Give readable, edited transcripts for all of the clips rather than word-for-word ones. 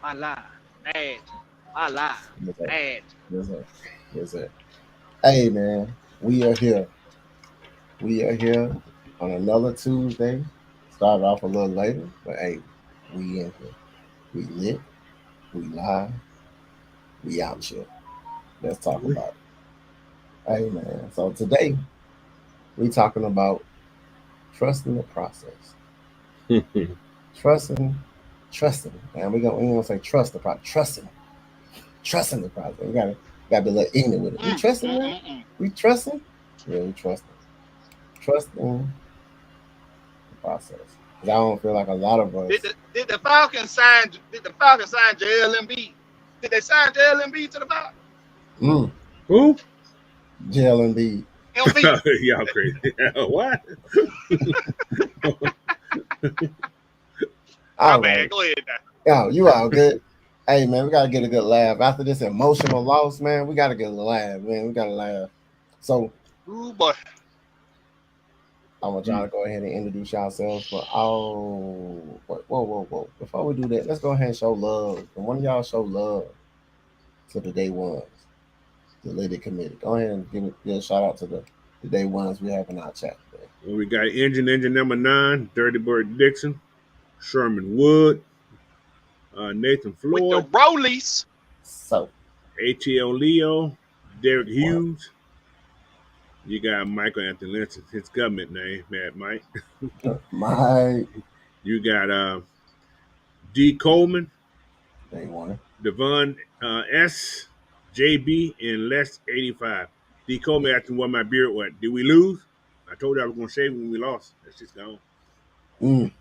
I lie. Add. I lie. Yes, sir. Add. Yes, sir. Yes, sir. Hey, man, we are here. We are here on another Tuesday. Started off a little later, but hey, we in here. We lit. We live. We out here. Let's talk about it. Hey, man. So today we talking about trusting the process. Trusting, trusting. Man, we gonna say trust the process. Trusting the process. We gotta be a little ignorant with it. We Mm, trusting mm, that? mm, mm. We trusting? Yeah, we trusting. Trusting the process. 'Cause I don't feel like a lot of us. Did the Falcons sign? Did the Falcons sign Joel Embiid? Did they sign Joel Embiid to the Falcons? Mm, Who? jail indeed. Embiid. Y'all crazy. What? My All right. bad. Go ahead now. Yo, you all good. Hey man, we gotta get a good laugh. After this emotional loss, man, we gotta get a laugh, man. We gotta laugh. So Ooh boy. I want y'all to go ahead and introduce yourselves. But whoa. Before we do that, let's go ahead and show love. And one of y'all show love to the day ones, the lady committee. Go ahead and give a shout out to the day ones we have in our chat today. Well, we got engine number 9, Dirty Bird Dixon, Sherman Wood, Nathan With the Floyd, Rollies. So ATL Leo, Derek Hughes. You got Michael Anthony Lynch, his government name, Mad Mike. my You got D. Coleman, day one. Devon S, JB, and Les 85. D. Coleman asking what my beard what? Did we lose? I told you I was gonna shave when we lost. That's just gone. Mm,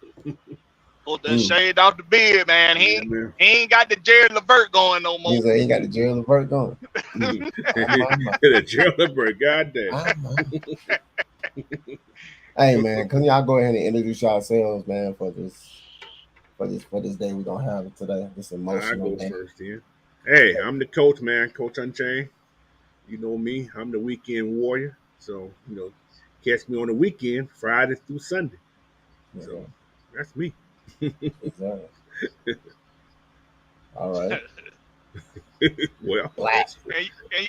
Put the mm. shade off the beard, man. Yeah, man. He ain't got the Jared Levert going no He more. said he got the jail alert going. Mm. My. The Gerald Bird, goddamn. My. Hey man, can y'all go ahead and introduce yourselves, man, for this day we're gonna have today. This I emotional go day. first then. Hey, I'm the coach, man. Coach Unchained. You know me. I'm the weekend warrior. So, catch me on the weekend, Friday through Sunday. Yes, So sir. that's me. Yes, sir. All right. Well, Black. and, and,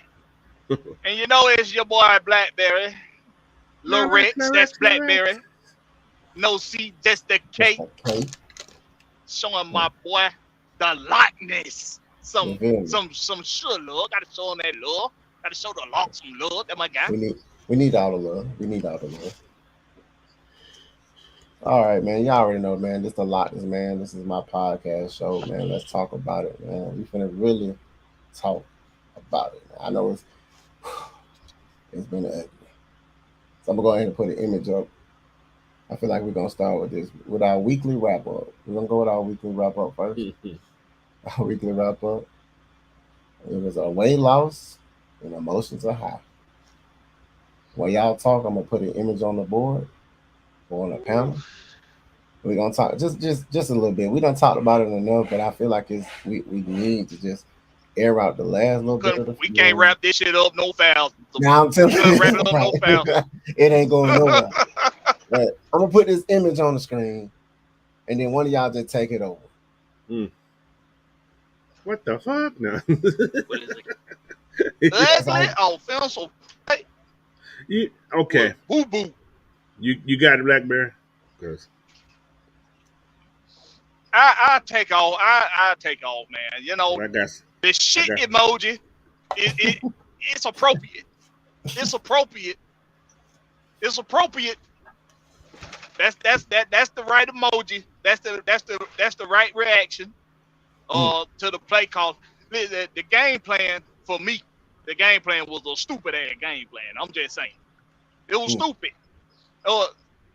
and you know it's your boy Blackberry. Lorex, that's Blackberry. No C, just the Just K. like K. Showing Mm. my boy the Lochness. You Some feel me? some sure love. Gotta show him that love. Gotta show the Lock some love. That my guy. We need all the love. We need all the love. All right, man. Y'all already know, man. This the Lochness, man. This is my podcast show, man. Let's talk about it, man. We finna really talk about it. I know it's been ugly. So I'm gonna go ahead and put an image up. I feel like we're gonna start with this with our weekly wrap up. We're gonna go with our weekly wrap up first. Our weekly wrap up. It was a weight loss and emotions are high. While y'all talk, I'm gonna put an image on the board or on a Ooh. panel. We're gonna talk just a little bit. We done talked about it enough, but I feel like we need to just air out the last little bit of the We can't feeling. wrap this shit up no foul. Now I'm We telling couldn't wrap you, it up right. no foul. It ain't going nowhere. But I'm gonna put this image on the screen, and then one of y'all just take it over. Mm. What the fuck now? What is it? That's Ugly, how offensive, Okay, boo boo. you got it, Blackberry. Cause I take off. I take off, man. You know I got, the I shit got. emoji. It's appropriate. It's appropriate. It's appropriate. That's the right emoji. That's the right reaction. mm, To the play call. The game plan for me. The game plan was a stupid ass game plan. I'm just saying. It was mm, stupid. Uh,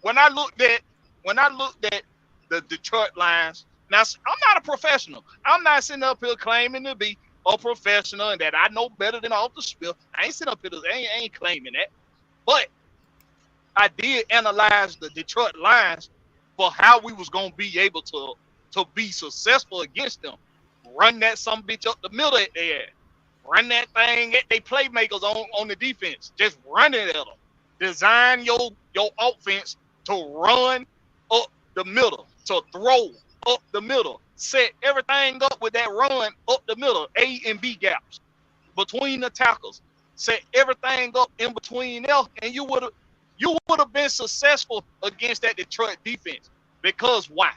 when I looked at the Detroit Lions, now I'm not a professional. I'm not sitting up here claiming to be a professional and that I know better than off the spill. I ain't sitting up here. I ain't claiming that. But I did analyze the Detroit Lions for how we was gonna be able to be successful against them. Run that some bitch up the middle at their ass. Run that thing at they playmakers on the defense. Just run it at them. Design your offense to run up the middle, to throw up the middle. Set everything up with that run up the middle, A and B gaps between the tackles. Set everything up in between there, and you would have been successful against that Detroit defense. Because why?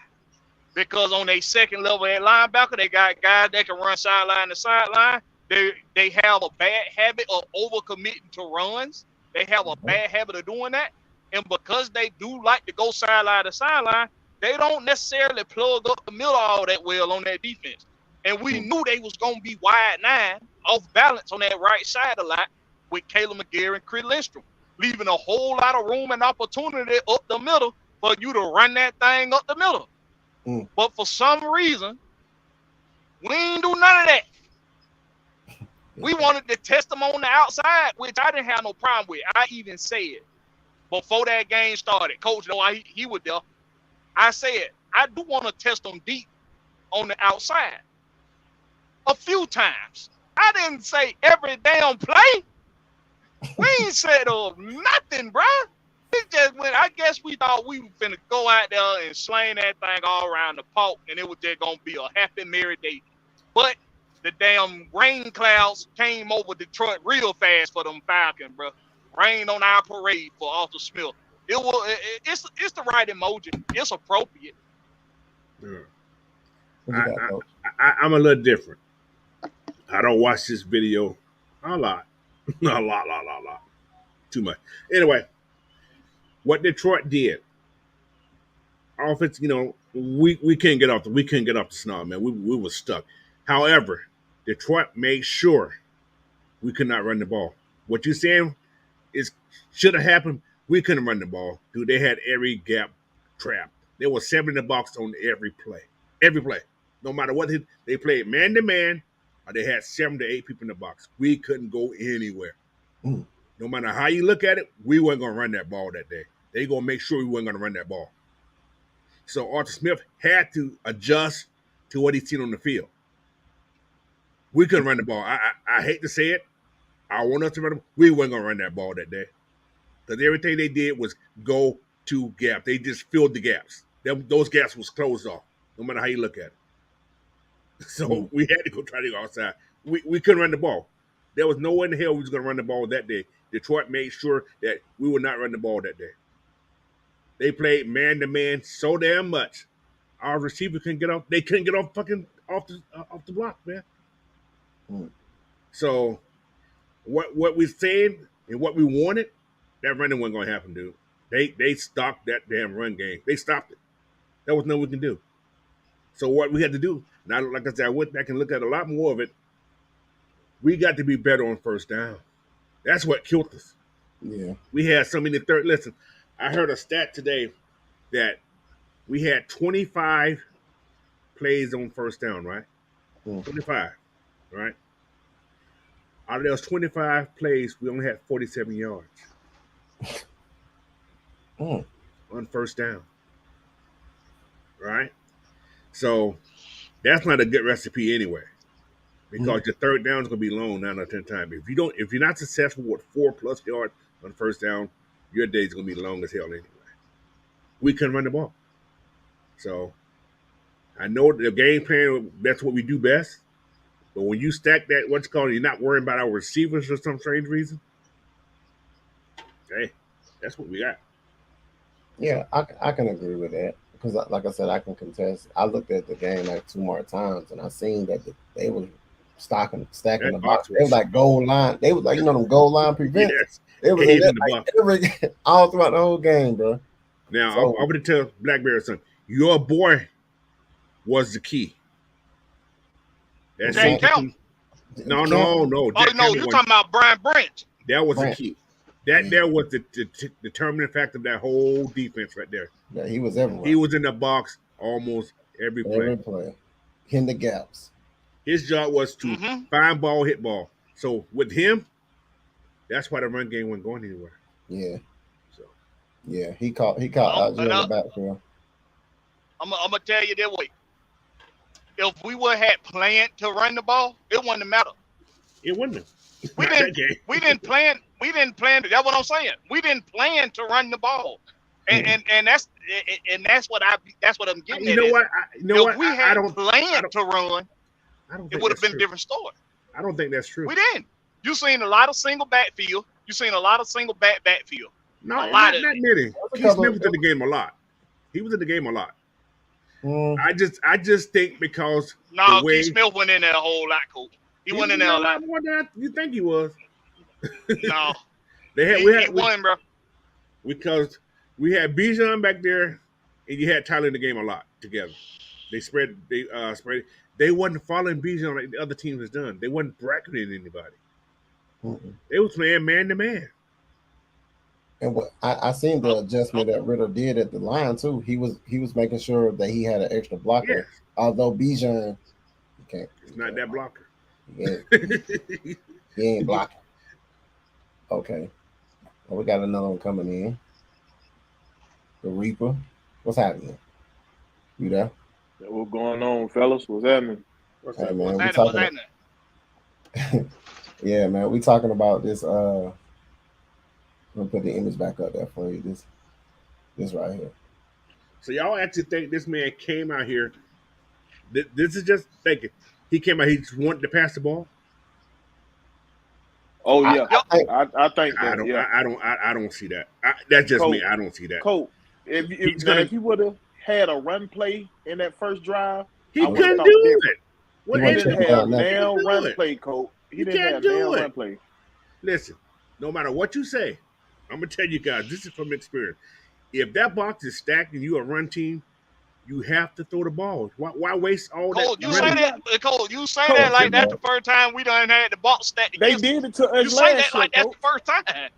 Because on their second level at linebacker, they got guys that can run sideline to sideline. They have a bad habit of overcommitting to runs. They have a bad habit of doing that. And because they do like to go sideline to sideline, they don't necessarily plug up the middle all that well on that defense. And we knew they was going to be wide nine, off balance on that right side a lot with Caleb McGarry and Chris Lindstrom, leaving a whole lot of room and opportunity up the middle for you to run that thing up the middle. But for some reason, we ain't do none of that. We wanted to test them on the outside, which I didn't have no problem with. I even said before that game started, Coach, he was there. I said, I do want to test them deep on the outside a few times. I didn't say every damn play. We ain't said nothing, bro. It just went, I guess we thought we were finna go out there and slang that thing all around the park, and it was just going to be a happy, merry day. But the damn rain clouds came over Detroit real fast for them Falcons, bro. Rain on our parade for Arthur Smith. It's the right emoji. It's appropriate. Yeah. I'm a little different. I don't watch this video a lot. a lot. Too much. Anyway, what Detroit did, offense, we couldn't get off the snarl, man. We were stuck. However, Detroit made sure we could not run the ball. What you're saying is should have happened. We couldn't run the ball. Dude, they had every gap trapped. There was 7 in the box on every play. Every play. No matter what they played man to man, or they had 7 to 8 people in the box. We couldn't go anywhere. No matter how you look at it, we weren't going to run that ball that day. They going to make sure we weren't going to run that ball. So Arthur Smith had to adjust to what he's seen on the field. We couldn't run the ball. I hate to say it. I want us to run the ball. We weren't going to run that ball that day. Because everything they did was go to gap. They just filled the gaps. Those gaps was closed off, no matter how you look at it. So we had to go try to go outside. We couldn't run the ball. There was no way in the hell we was going to run the ball that day. Detroit made sure that we would not run the ball that day. They played man-to-man so damn much. Our receiver couldn't get off. They couldn't get off the block, man. So what we said and what we wanted, that running wasn't going to happen, dude. They stopped that damn run game. They stopped it. There was nothing we can do. So what we had to do, now, like I said, I went back and looked at a lot more of it. We got to be better on first down. That's what killed us. Yeah. We had so many third. Listen, I heard a stat today that we had 25 plays on first down, right? 25, right? Out of those 25 plays, we only had 47 yards on first down, right? So that's not a good recipe anyway, because your third down is going to be long 9 or 10 times. If you're not successful with 4+ yards on first down, your day is going to be long as hell anyway. We couldn't run the ball. So I know the game plan, that's what we do best. But when you stack that, you're not worrying about our receivers for some strange reason. Hey, that's what we got. Yeah, I can agree with that. Because, like I said, I can contest. I looked at the game like 2 more times, and I seen that they was stacking the box. They was like goal line. They was like, them goal line prevents. Yes. It was in the all throughout the whole game, bro. Now, I'm going to tell Blackberry something. Your boy was the key. That's Jack No. Oh, no, you're talking about Brian Branch. That was the key. There was the determining factor of that whole defense right there. Yeah, he was everywhere. He was in the box almost every play. In the gaps. His job was to find ball, hit ball. So with him, that's why the run game wasn't going anywhere. Yeah. So yeah, he caught in the backfield. I'm gonna tell you that way. If we would have planned to run the ball, it wouldn't matter. It wouldn't. We didn't plan. That's what I'm saying. We didn't plan to run the ball, and and that's what I'm getting You at. know Is what? if we had planned to run, I don't it think would have that's been a true. different story. I don't think that's true. We didn't. You seen a lot of single backfield. You seen a lot of single backfield. No, a lot not of it. many. Keith Smith was in the game a lot. He was in the game a lot. I just think because No, the way Keith Smith went in there a whole lot, coach. He went in there a lot more than you think he was. No, he won, bro. Because we had Bijan back there, and you had Tyler in the game a lot together. They spread. They wasn't following Bijan like the other teams has done. They wasn't bracketing anybody. They was playing man to man. And I seen the adjustment that Ritter did at the line too. He was making sure that he had an extra blocker. Yes. Although Bijan, it's not that blocker. He ain't blocking. Okay. Well, we got another one coming in. The Reaper. What's happening? You there? What's going on, fellas? What's happening? What's happening? Yeah, man. We talking about this. I'm gonna put the image back up there for you. This right here. So y'all actually think this man came out here? This is just thinking. He came out. He just wanted to pass the ball. Oh yeah, I think I don't see that. That's just me. I don't see that. Coach, if he would have had a run play in that first drive, he couldn't do it. He didn't have now run play, Coach. He didn't have now run play. Listen, no matter what you say, I'm gonna tell you guys. This is from experience. If that box is stacked and you a run team, you have to throw the ball. Why waste all that? You say that like that's the first time we done had the box stacked. They did it to us. You say that like that's the first time.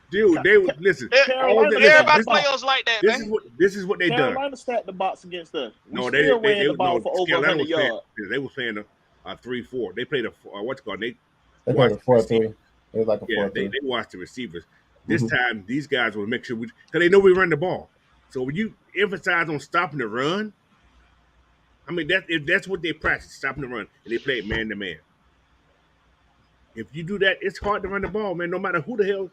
Dude, they would listen. Everybody play us like that, man. This is what they done. Carolina stacked the box against us. No, they ran the ball for over 100 yards. They were playing a 3-4. They played what's it called? They played a 4-3. It was like a 4-3. They watched the receivers. This time, these guys will make sure because they know we run the ball. So when you emphasize on stopping the run, I mean that's what they practice, stopping the run, and they play it man to man. If you do that, it's hard to run the ball, man. No matter who the hell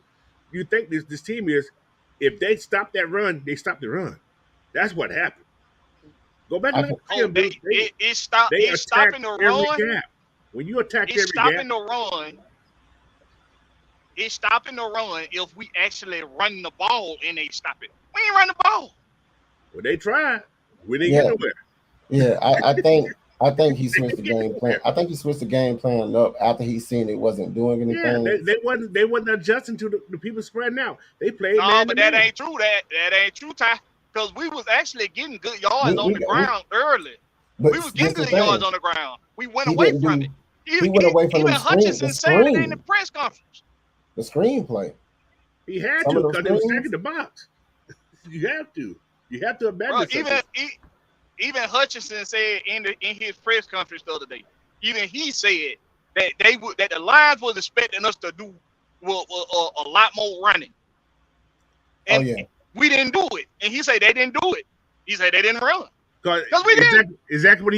you think this team is, if they stop that run, they stop the run. That's what happened. Go back and look at them. It's stopping the run. Gap. When you attack it's every stopping gap, the run. It's stopping the run if we actually run the ball and they stop it. We ain't run the ball. Well, they tried. We didn't get nowhere. Yeah, I think he switched the game plan. I think he switched the game plan up after he seen it wasn't doing anything. Yeah, they wasn't adjusting to the people spreading out. They played. No, but that ain't true. That ain't true, Ty. Because we was actually getting good yards on the ground early. We was getting good yards on the ground. We went away from it. He went away from even the Hutchinson said it in the press conference. The screenplay. He had to because they were stacking the box. You have to abandon even Hutchinson said in his press conference the other day. Even he said that that the Lions was expecting us to do a lot more running. And we didn't do it. And he said they didn't do it. He said they didn't run. Because we didn't. Exactly what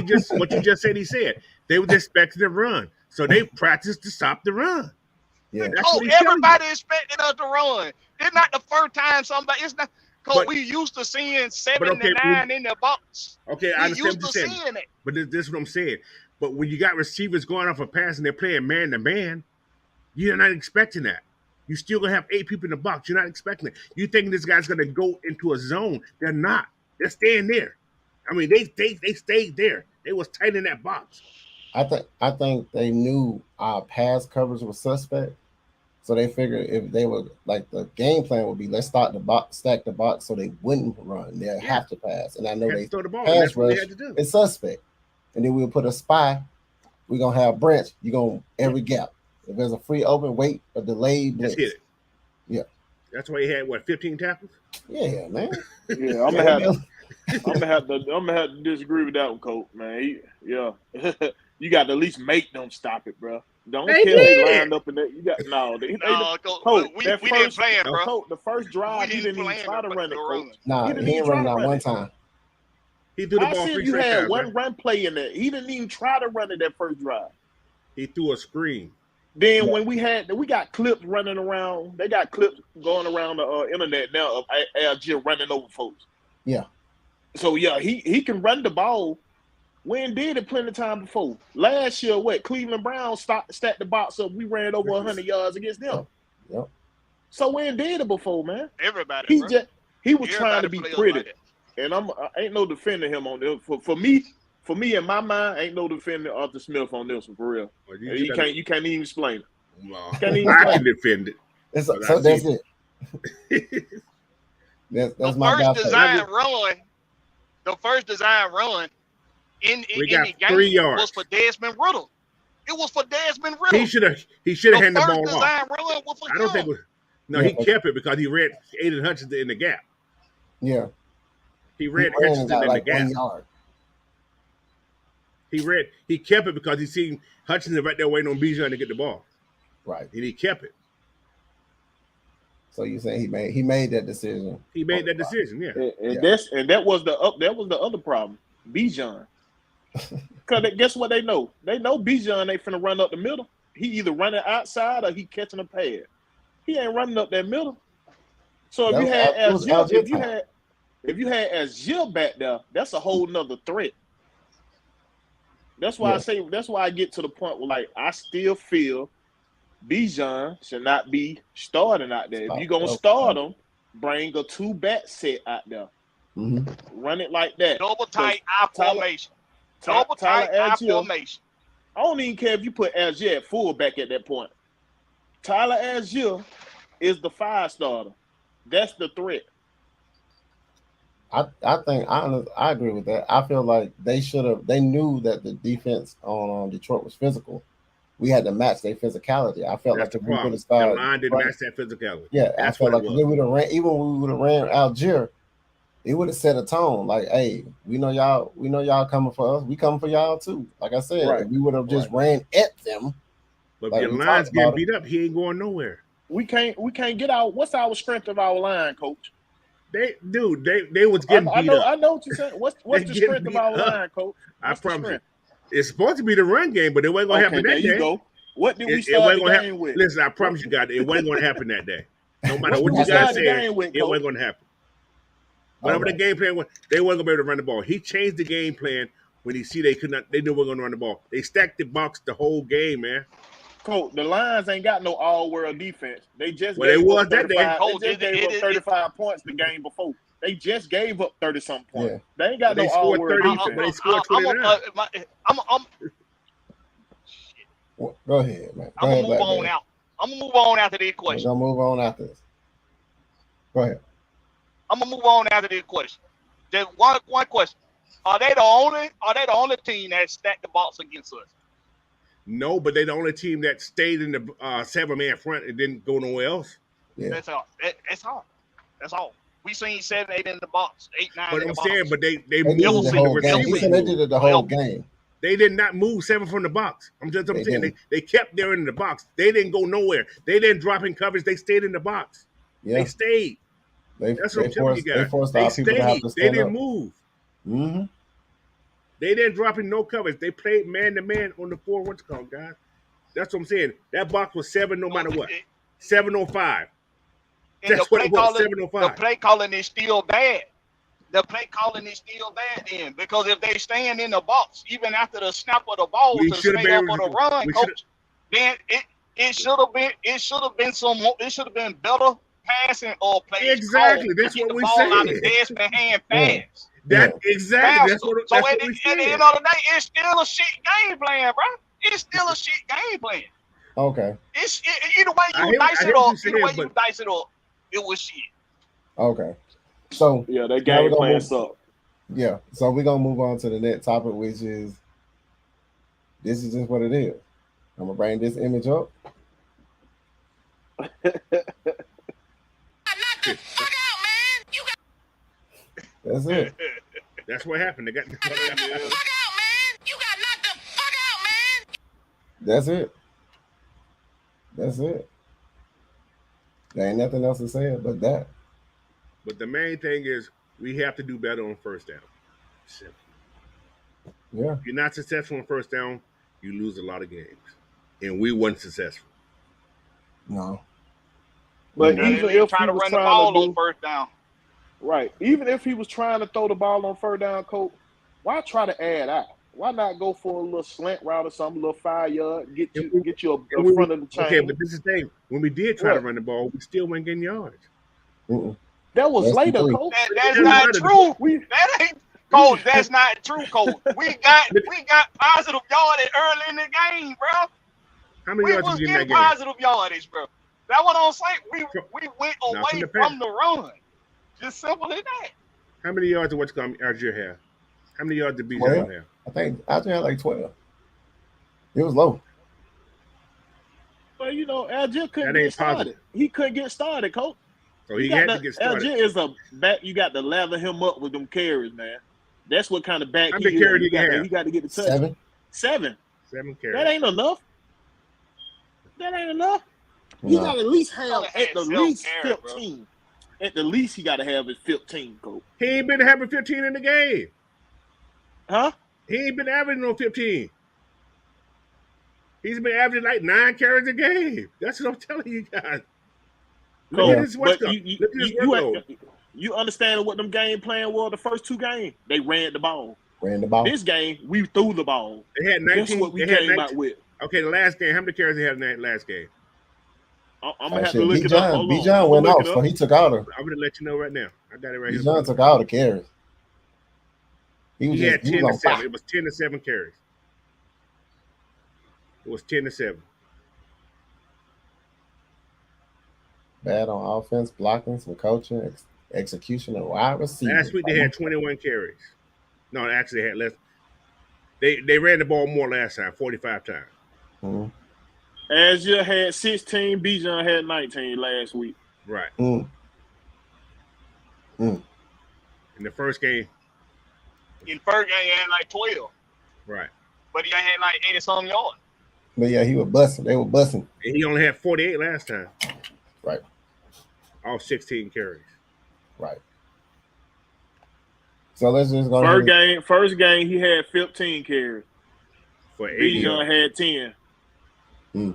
you just said. He said they were expecting to run, so they practiced to stop the run. Yeah. Everybody expected us to run. It's not the first time somebody. It's not because we used to seeing 7 to 9 in the box. Okay, I understand what you're saying. It. But this is what I'm saying. But when you got receivers going off a pass and they're playing man to man, you're not expecting that. You still gonna have 8 people in the box. You're not expecting it. You think this guy's gonna go into a zone? They're not. They're staying there. I mean, they stayed there. They was tight in that box. I think they knew our pass coverage was suspect, so they figured if they were like the game plan would be let's stack the box so they wouldn't run. They'll have to pass, and I know they throw the ball. Pass rush is suspect, and then we'll put a spy. We're gonna have Branch. You're gonna every gap. If there's a free open, wait a delayed blitz. Just hit it. Yeah, that's why he had 15 tackles. Yeah, man. Yeah, I'm gonna have to disagree with that one, Coach. Man, you got to at least make them stop it, bro. Don't tell me lined up in that. You got Coach. We didn't play it, bro. Coach, the first drive, he didn't even try to run it, Coach. Nah, he didn't run it one time. He threw the ball 3 you had times, one run play in there. He didn't even try to run it that first drive. He threw a screen. Then when we got clips running around, they got clips going around the internet now of Algier running over folks. Yeah. So yeah, he can run the ball. Wayne did it plenty of time before. Last year, Cleveland Browns stacked the box up. We ran over 100 yards against them. Yep. So Wayne did it before, man. Everybody, bro. He was trying to be pretty, like and I ain't no defending him on this. For me in my mind, ain't no defending Arthur Smith on this one for real. Well, you can't even explain it. Well, I can defend it. So that's it. that's my The first design run in the game 3 yards. was for Desmond Riddle. It was for Desmond Riddle. He should have handed the ball off. Run was for I don't think. He kept it because he read Aiden Hutchinson in the gap. Yeah. He read Hutchinson in the gap. 1 yard. He kept it because he seen Hutchinson right there waiting on Bijan to get the ball. Right. And he kept it. So you saying he made that decision? He made that decision, yeah. And that was the other problem, Bijan. Because guess what they know? They know Bijan ain't finna run up the middle. He either running outside or he catching a pad. He ain't running up that middle. So if you had Azil back there, that's a whole nother threat. That's why that's why I get to the point where like I still feel Bijan should not be starting out there. If you're gonna start him, bring a 2-back set out there. Mm-hmm. Run it like that. Double tight eye formation. Double tight eye formation. I don't even care if you put Algier at fullback at that point. Tyler Algier is the 5 starter. That's the threat. I think I agree with that. I feel like they knew that the defense on Detroit was physical. We had to match their physicality. I felt like if we would have started, the line didn't match that physicality. Yeah, I felt like if we would have ran, even when we would have ran Algier, it would have set a tone. Like, hey, we know y'all coming for us. We coming for y'all too. Like I said, if we would have just ran at them. But if your line's getting beat up, he ain't going nowhere. We can't get out. What's our strength of our line, coach? They was getting beat up. I know what you're saying. What's the strength of our line, coach? I promise you. It's supposed to be the run game, but it wasn't going to happen that day. There you go. What did we start the game with? Listen, I promise you, guys, it wasn't going to happen that day. No matter what you guys said, it wasn't going to happen. Whatever the game plan was, they wasn't going to be able to run the ball. He changed the game plan when he see they knew they were going to run the ball. They stacked the box the whole game, man. Coach, the Lions ain't got no all-world defense. They just gave up 35 points the game before. They just gave up 30-something points. Yeah. They ain't got no all-world defense. They scored 29. Go ahead, man. I'm gonna move on out. I'm gonna move on after this question. I'm gonna move on after this. Go ahead. I'm gonna move on after this question. Just one question: Are they the only team that stacked the box against us? No, but they're the only team that stayed in the 7-man front and didn't go nowhere else. Yeah. That's all. That's all. We seen 7, 8 in the box, 8, 9. But I'm saying, but they moved the whole game. He said they did it the whole game. They did not move 7 from the box. I'm saying they kept there in the box. They didn't go nowhere. They didn't drop in coverage. They stayed in the box. Yeah. They stayed. That's what I'm telling you guys. They stayed. They didn't move. Mm-hmm. They didn't drop in no coverage. They played man-to-man on the 4 what's called, guys. That's what I'm saying. That box was 7 no matter what. 705. That's what it was, 705. The play calling is still bad. The play calling is still bad then. Because if they stand in the box, even after the snap of the ball to stay up on the run, coach, then it should have been better passing or play. Exactly. That's what we said. Out of Desmond hand pass. Exactly. That's what so at the end of the day, it's still a shit game plan, bro. It's still a shit game plan. Okay. Either way you dice it up, it was shit. Okay. So yeah, that game plan sucked. Yeah. So we're gonna move on to the next topic, which is this is just what it is. I'm gonna bring this image up. That's it. That's what happened. They got the fuck out, man. You got knocked the fuck out, man. That's it. That's it. There ain't nothing else to say but that. But the main thing is we have to do better on first down. Simple. Yeah. If you're not successful on first down, you lose a lot of games. And we weren't successful. No. But even if trying to run the ball on first down. Right. Even if he was trying to throw the ball on third down, Coach, why try to add out? Why not go for a little slant route or something, a little 5 yard, get you a front of the Okay, chain? but this is the thing. When we did try to What? run the ball, we still weren't getting yards. Mm-mm. That was Less than later, 3. Coach. That's It doesn't not matter. true. We That ain't Coach. That's not true, Coach. We got positive yardage early in the game, bro. How many We yards did was we get in that getting game? positive yardage, bro. That's what I'm saying. We went Not from away the pass. from the run. Just simple as that. How many yards did what's called Algier have? How many yards did Bijan 12. have? I think I had like 12. It was low. But Algier couldn't That ain't get started. positive. He couldn't get started, Coach. So he had to get started. Algier is a back. You got to lather him up with them carries, man. That's what kind of back How he many is. carries did he have? He got to get the touch. 7. 7. 7 carries. That ain't enough. That ain't enough. He No. got to at least have Only had at the 7 least carries, bro. 15. At the least, he got to have his 15, Coach. He ain't been having 15 in the game. Huh? He ain't been averaging no 15. He's been averaging like 9 carries a game. That's what I'm telling you guys. Look Coach, at his but workload. you understand what them game plan was the first 2 games? They ran the ball. Ran the ball. This game, we threw the ball. They had 19. That's what we they had came 19. out with. Okay, the last game. How many carries they had in that last game? I'm going to have to look it up. Hold on. Bijan went off, so he took out of. I'm going to let you know right now. I got it right here. Bijan took out of carries. He had 10 to on 7. fire. It was 10 to 7 carries. It was 10 to 7. Bad on offense, blocking, some coaching, execution, and wide receiver. Last week they had 21 carries. No, actually they had less. They ran the ball more last time, 45 times. Mm-hmm. Azure had 16, Bijan had 19 last week. Right. Mm. In the first game. In first game, he had like 12. Right. But he had like 80-something yards. But yeah, he was busting. They were busting. And he only had 48 last time. Right. All 16 carries. Right. So let's just go. First game, he had 15 carries. For 80 Bijan had 10.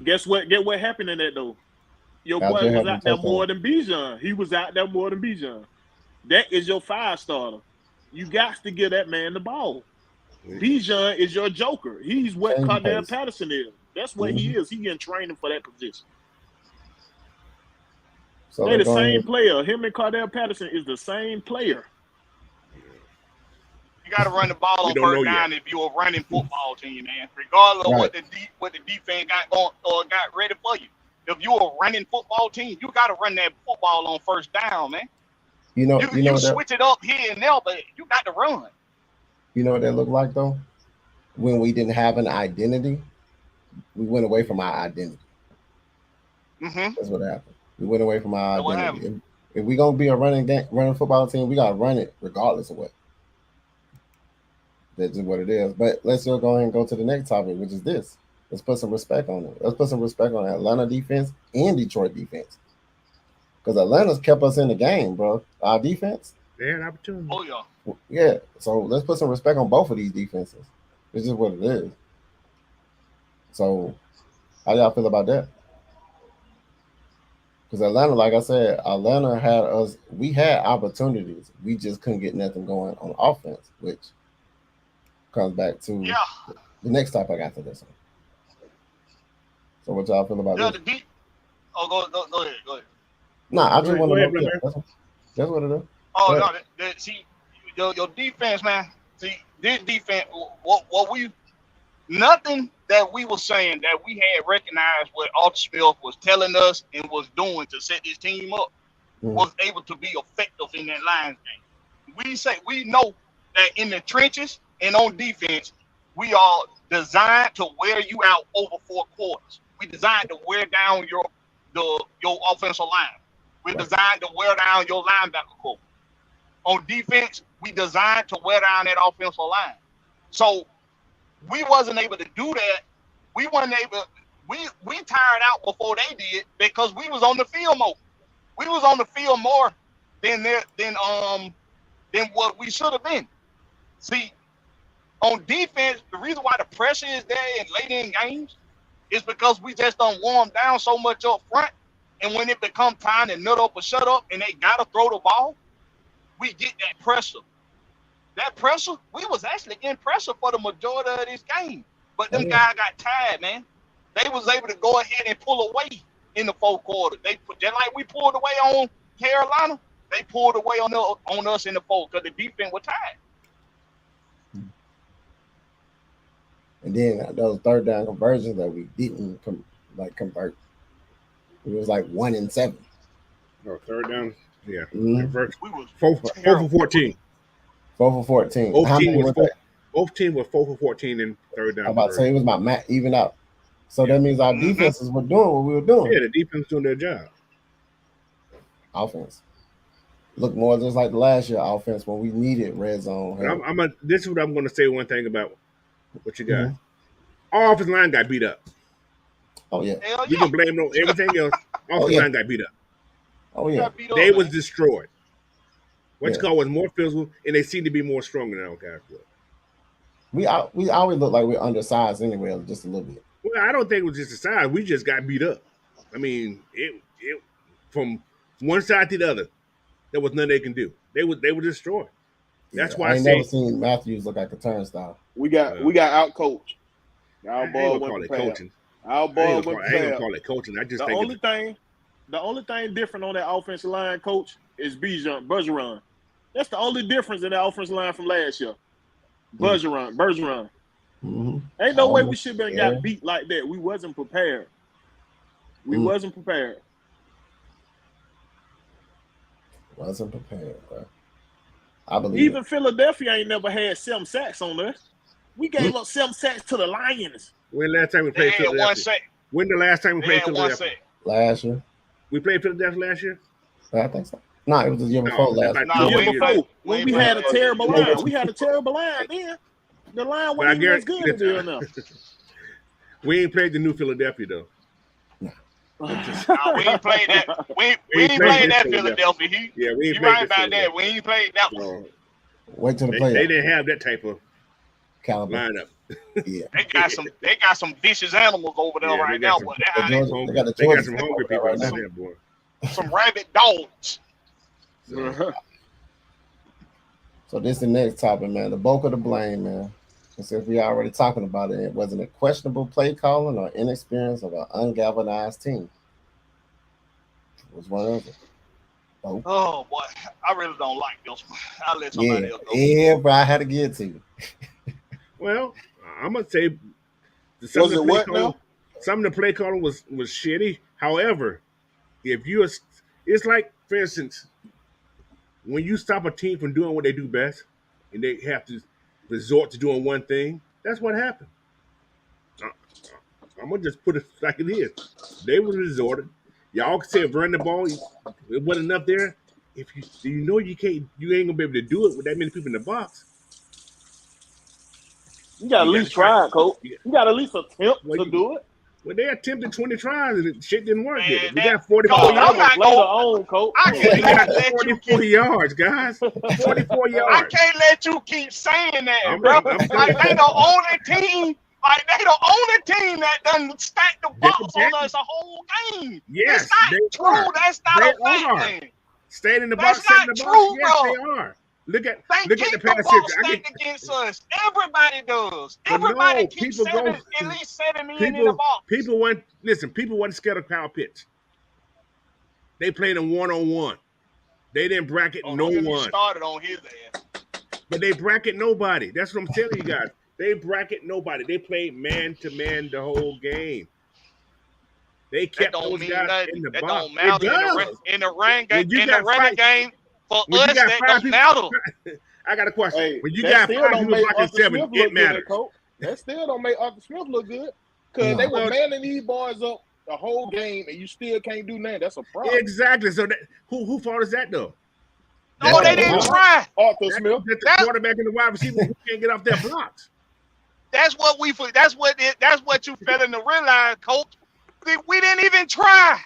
Guess what? Get what happened in that though? Your boy was out there more than Bijan. He was out there more than Bijan. That is your 5 starter. You got to give that man the ball. Bijan is your joker. He's what Cordell Patterson is. That's what he is. He getting training for that position. So they're the same player. Him and Cordell Patterson is the same player. You got to run the ball on first down if you're a running football team, man. Regardless of what the defense got going or got ready for you. If you're a running football team, you got to run that football on first down, man. You switch it up here and there, but you got to run. You know what that looked like though? When we didn't have an identity, we went away from our identity. Mm-hmm. That's what happened. We went away from our identity. If we're gonna be a running football team, we gotta run it regardless of what. That's just what it is. But let's just go ahead and go to the next topic, which is this. Let's put some respect on it. Let's put some respect on Atlanta defense and Detroit defense. Because Atlanta's kept us in the game, bro. Our defense. They had an opportunity. Oh, yeah. Yeah. So let's put some respect on both of these defenses. It's just what it is. So how y'all feel about that? Because Atlanta, like I said, Atlanta had us. We had opportunities. We just couldn't get nothing going on offense, which comes back to the next topic after this one. So what y'all feel about this? Go ahead. Nah, I just want to know. That's what it is. Oh, no. See, your defense, man. See, this defense, nothing that we were saying that we had recognized what Arthur Smith was telling us and was doing to set this team up was able to be effective in that Lions game. We know that in the trenches and on defense, we are designed to wear you out over 4 quarters. We designed to wear down your offensive line. We're designed to wear down your linebacker core. On defense, we designed to wear down that offensive line. So we wasn't able to do that. We weren't able. We tired out before they did because we was on the field more. We was on the field more than what we should have been. See, on defense, the reason why the pressure is there in late in games is because we just don't warm down so much up front. And when it becomes time to nut up or shut up and they gotta throw the ball, we get that pressure. That pressure, we was actually in pressure for the majority of this game. But them guys got tired, man. They was able to go ahead and pull away in the fourth quarter. Just like we pulled away on Carolina, they pulled away on us in the fourth because the defense was tired. And then those third down conversions that we didn't convert. It was like 1 and 7. No, third down. Yeah. Mm-hmm. We was 4 for 14. 4 for 14. Both teams were 4 for 14 in third down. I'm about to say it was my mat even out. So that means our defenses were doing what we were doing. Yeah, the defense doing their job. Offense. Look more just like the last year offense when we needed red zone. This is what I'm going to say one thing about what you got. Our offensive line got beat up. Oh, yeah. You can blame on everything else. Offensive line got beat up. Oh, yeah. They was destroyed. What's called was more physical, and they seem to be more stronger now, guys. We always look like we're undersized anyway, just a little bit. Well, I don't think it was just the size. We just got beat up. I mean, it from one side to the other, there was nothing they can do. They were destroyed. That's why I never seen Matthews look like a turnstile. We got out coached. Our boy went to coaching. Our boy went I ain't gonna call it coaching. I just think the only thing different on that offensive line, coach, is Bergeron. That's the only difference in the offensive line from last year. Bergeron. Mm-hmm. Ain't no way we should have got beat like that. We wasn't prepared. Wasn't prepared, bro. I believe even Philadelphia ain't never had 7 sacks on us. We gave up 7 sacks to the Lions. When the last time we played Philadelphia? When the last time we played Philadelphia? Last year. We played Philadelphia last year? I think so. No, it was the year before last. The year before. When we had a terrible line. We had a terrible line then. The line wasn't even as good as it is now. We ain't played the new Philadelphia, though. No, we ain't played that. We ain't played that Philadelphia Heat. Yeah, we ain't you played right about that. We ain't played that one. Wait till the playoffs. They didn't have that type of caliber lineup. Yeah, they got some vicious animals over there right now. They got some hungry people right now, boy. Some rabid dogs. So this is the next topic, man. The bulk of the blame, man. Since we already talking about it, it wasn't a questionable play calling or inexperience of an ungalvanized team. It was one of them. Oh boy, I really don't like this one. I'll let somebody else go. Yeah, bro, I had to get to you. Well, I'm gonna say some of the play calling was shitty. However, it's like, for instance, when you stop a team from doing what they do best, and they have to resort to doing one thing, that's what happened. I'm gonna just put it like it is. They was resorted. Y'all said run the ball. It wasn't enough there. If you know you ain't gonna be able to do it with that many people in the box. You got to at least try it, coach. You got to at least attempt to do it. Well, they attempted 20 tries and shit didn't work. Man, we got 44 yards. We got 44 yards, guys. 44 yards. I can't let you keep saying that, bro. Like they the only team. Like they the only team that done stack the box on us the whole game. Yes, it's not true. That's not a fact, man. Staying in the box, that's not true, yes, bro. they are. Look at the ball stacked against us. Everybody does. Everybody keeps at least 7 men in the box. People wasn't scared of Kyle Pitts. They played him one-on-one. They didn't bracket no one. Started on his ass. But they bracket nobody. That's what I'm telling you guys. They bracket nobody. They played man-to-man the whole game. They kept those guys in the box. That don't matter in the running game. For us, that don't matter. I got a question. Hey, when you got 5 people blocking 7, it matters. That still don't make Arthur Smith look good. Because they were manning these boys up the whole game, and you still can't do nothing. That's a problem. Exactly. So who fault is that, though? No, they didn't try. Arthur Smith. That's the quarterback and the wide receiver who can't get off their blocks. That's what you failing to realize, coach. We didn't even try.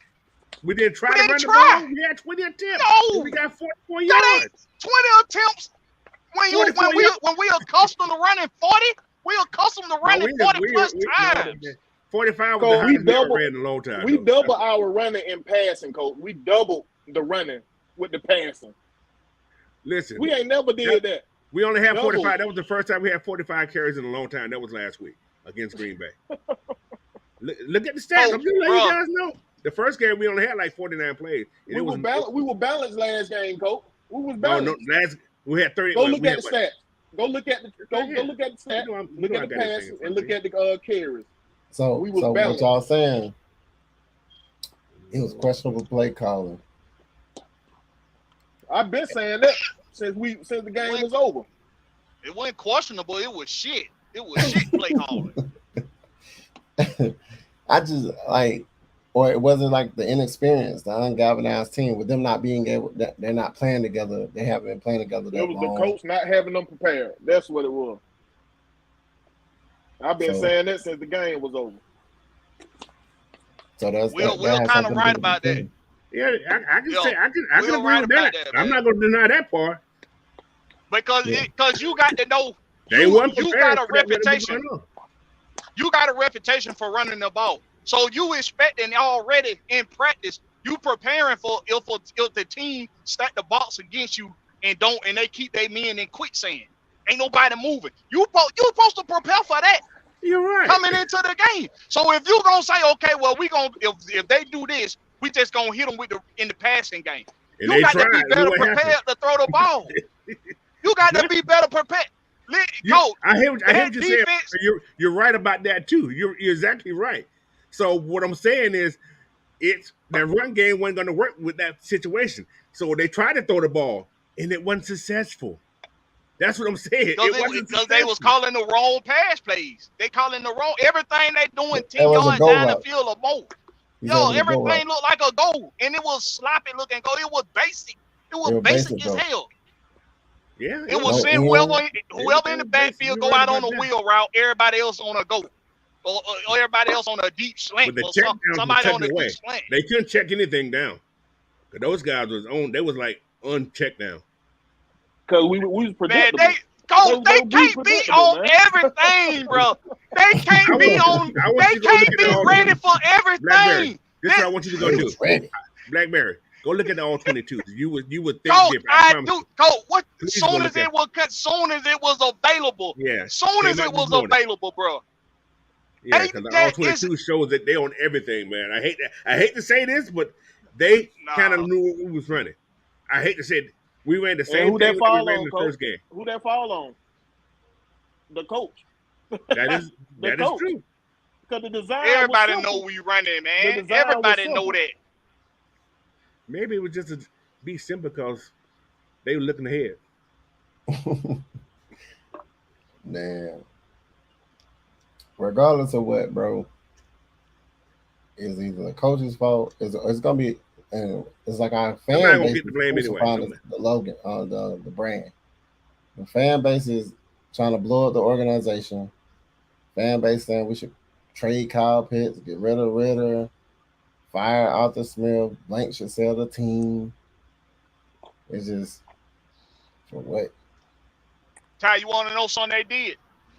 We didn't try to run the ball. We had 20 attempts. No, we got 44 yards. 20 attempts. When we accustomed to running 40, we accustomed to running 40 plus times. 45 was the highest we ever ran in a long time. We double our running and passing, coach. We double the running with the passing. Listen, We ain't never did that. we only had Never. 45. That was the first time we had 45 carries in a long time. That was last week against Green Bay. Look at the stats. Oh, I'm just letting bro. you guys know. The first game we only had like 49 plays. And We were balanced last game, Coach. We was balanced. We had 30. Go look at the stats. Go look at the Right here. go look at the stats. You know Look I at the got this passes thing in and front look of at the carries. So, We was so what balanced. y'all saying? It was questionable play calling. I've been saying that since the game was over. It wasn't questionable. It was shit. It was shit play calling. I just like, or it wasn't like the inexperienced, the ungalvanized team with them not being able. They're not playing together. They haven't been playing together that It was long. the coach not having them prepared. That's what it was. I've been saying that since the game was over. So that's We're kind of right about that. Yeah, I can say I can agree right with that. about that, I'm man. not going to deny that part. Because you got to know They you weren't got prepared a for that, what was reputation. going on. You got a reputation for running the ball. So you expecting already in practice, you preparing for if the team stack the box against you and they keep their men in quicksand. Ain't nobody moving. You supposed to prepare for that. You're right. Coming into the game. So if you gonna say, okay, well, we gonna if they do this, we just gonna hit them in the passing game. And You got tried. to be better prepared to throw the ball. You got to be better prepared. Coach, I hear what you're saying. defense- You're right about that too. You're exactly right. So what I'm saying is, that run game wasn't going to work with that situation. So they tried to throw the ball, and it wasn't successful. That's what I'm saying. Because they was calling the wrong pass plays. They calling the wrong everything they doing 10 That was a yards go down route. the field or more. He Yo, said it was a go everything route. looked like a goal, and it was sloppy looking goal. It was basic. It was basic as though. hell. Yeah. It was No saying end. whoever in the backfield go out on a wheel route, everybody else on a go. Or everybody else on a deep slant. But the Or check downs somebody were on a taken away. deep slant. They couldn't check anything down. Because those guys they was like unchecked down. Because we was Man, predictable. they can't be on everything, bro. They can't be on. They can't be ready for everything. This is what I want you to go do. Ready. Blackberry, go look at the all 22s. You would think Coach, different. I promise do. you. Coach, what? Please Soon go as look at it was available. Yeah. Soon as Came out it was this morning. available, bro. Yeah, because the all 22 shows that they on everything, man. I hate to say this, but they kind of knew what we was running. I hate to say it. We ran the same who thing that fall we ran on, in the Coach? first game. Who that fall on? The coach. That is coach. true. Because the design Everybody was know simple. we running, The man. design Everybody was know simple. that. Maybe it was just to be simple because they were looking ahead. Man. Regardless of what, bro, is either the coach's fault. It's gonna be, and it's like our I'm not fan gonna base get the blame is anyway. crucifying the Logan, the brand. The fan base is trying to blow up the organization. Fan base saying we should trade Kyle Pitts, get rid of Ritter, fire Arthur Smith, Blank should sell the team. It's just for what? Ty, you want to know something they did?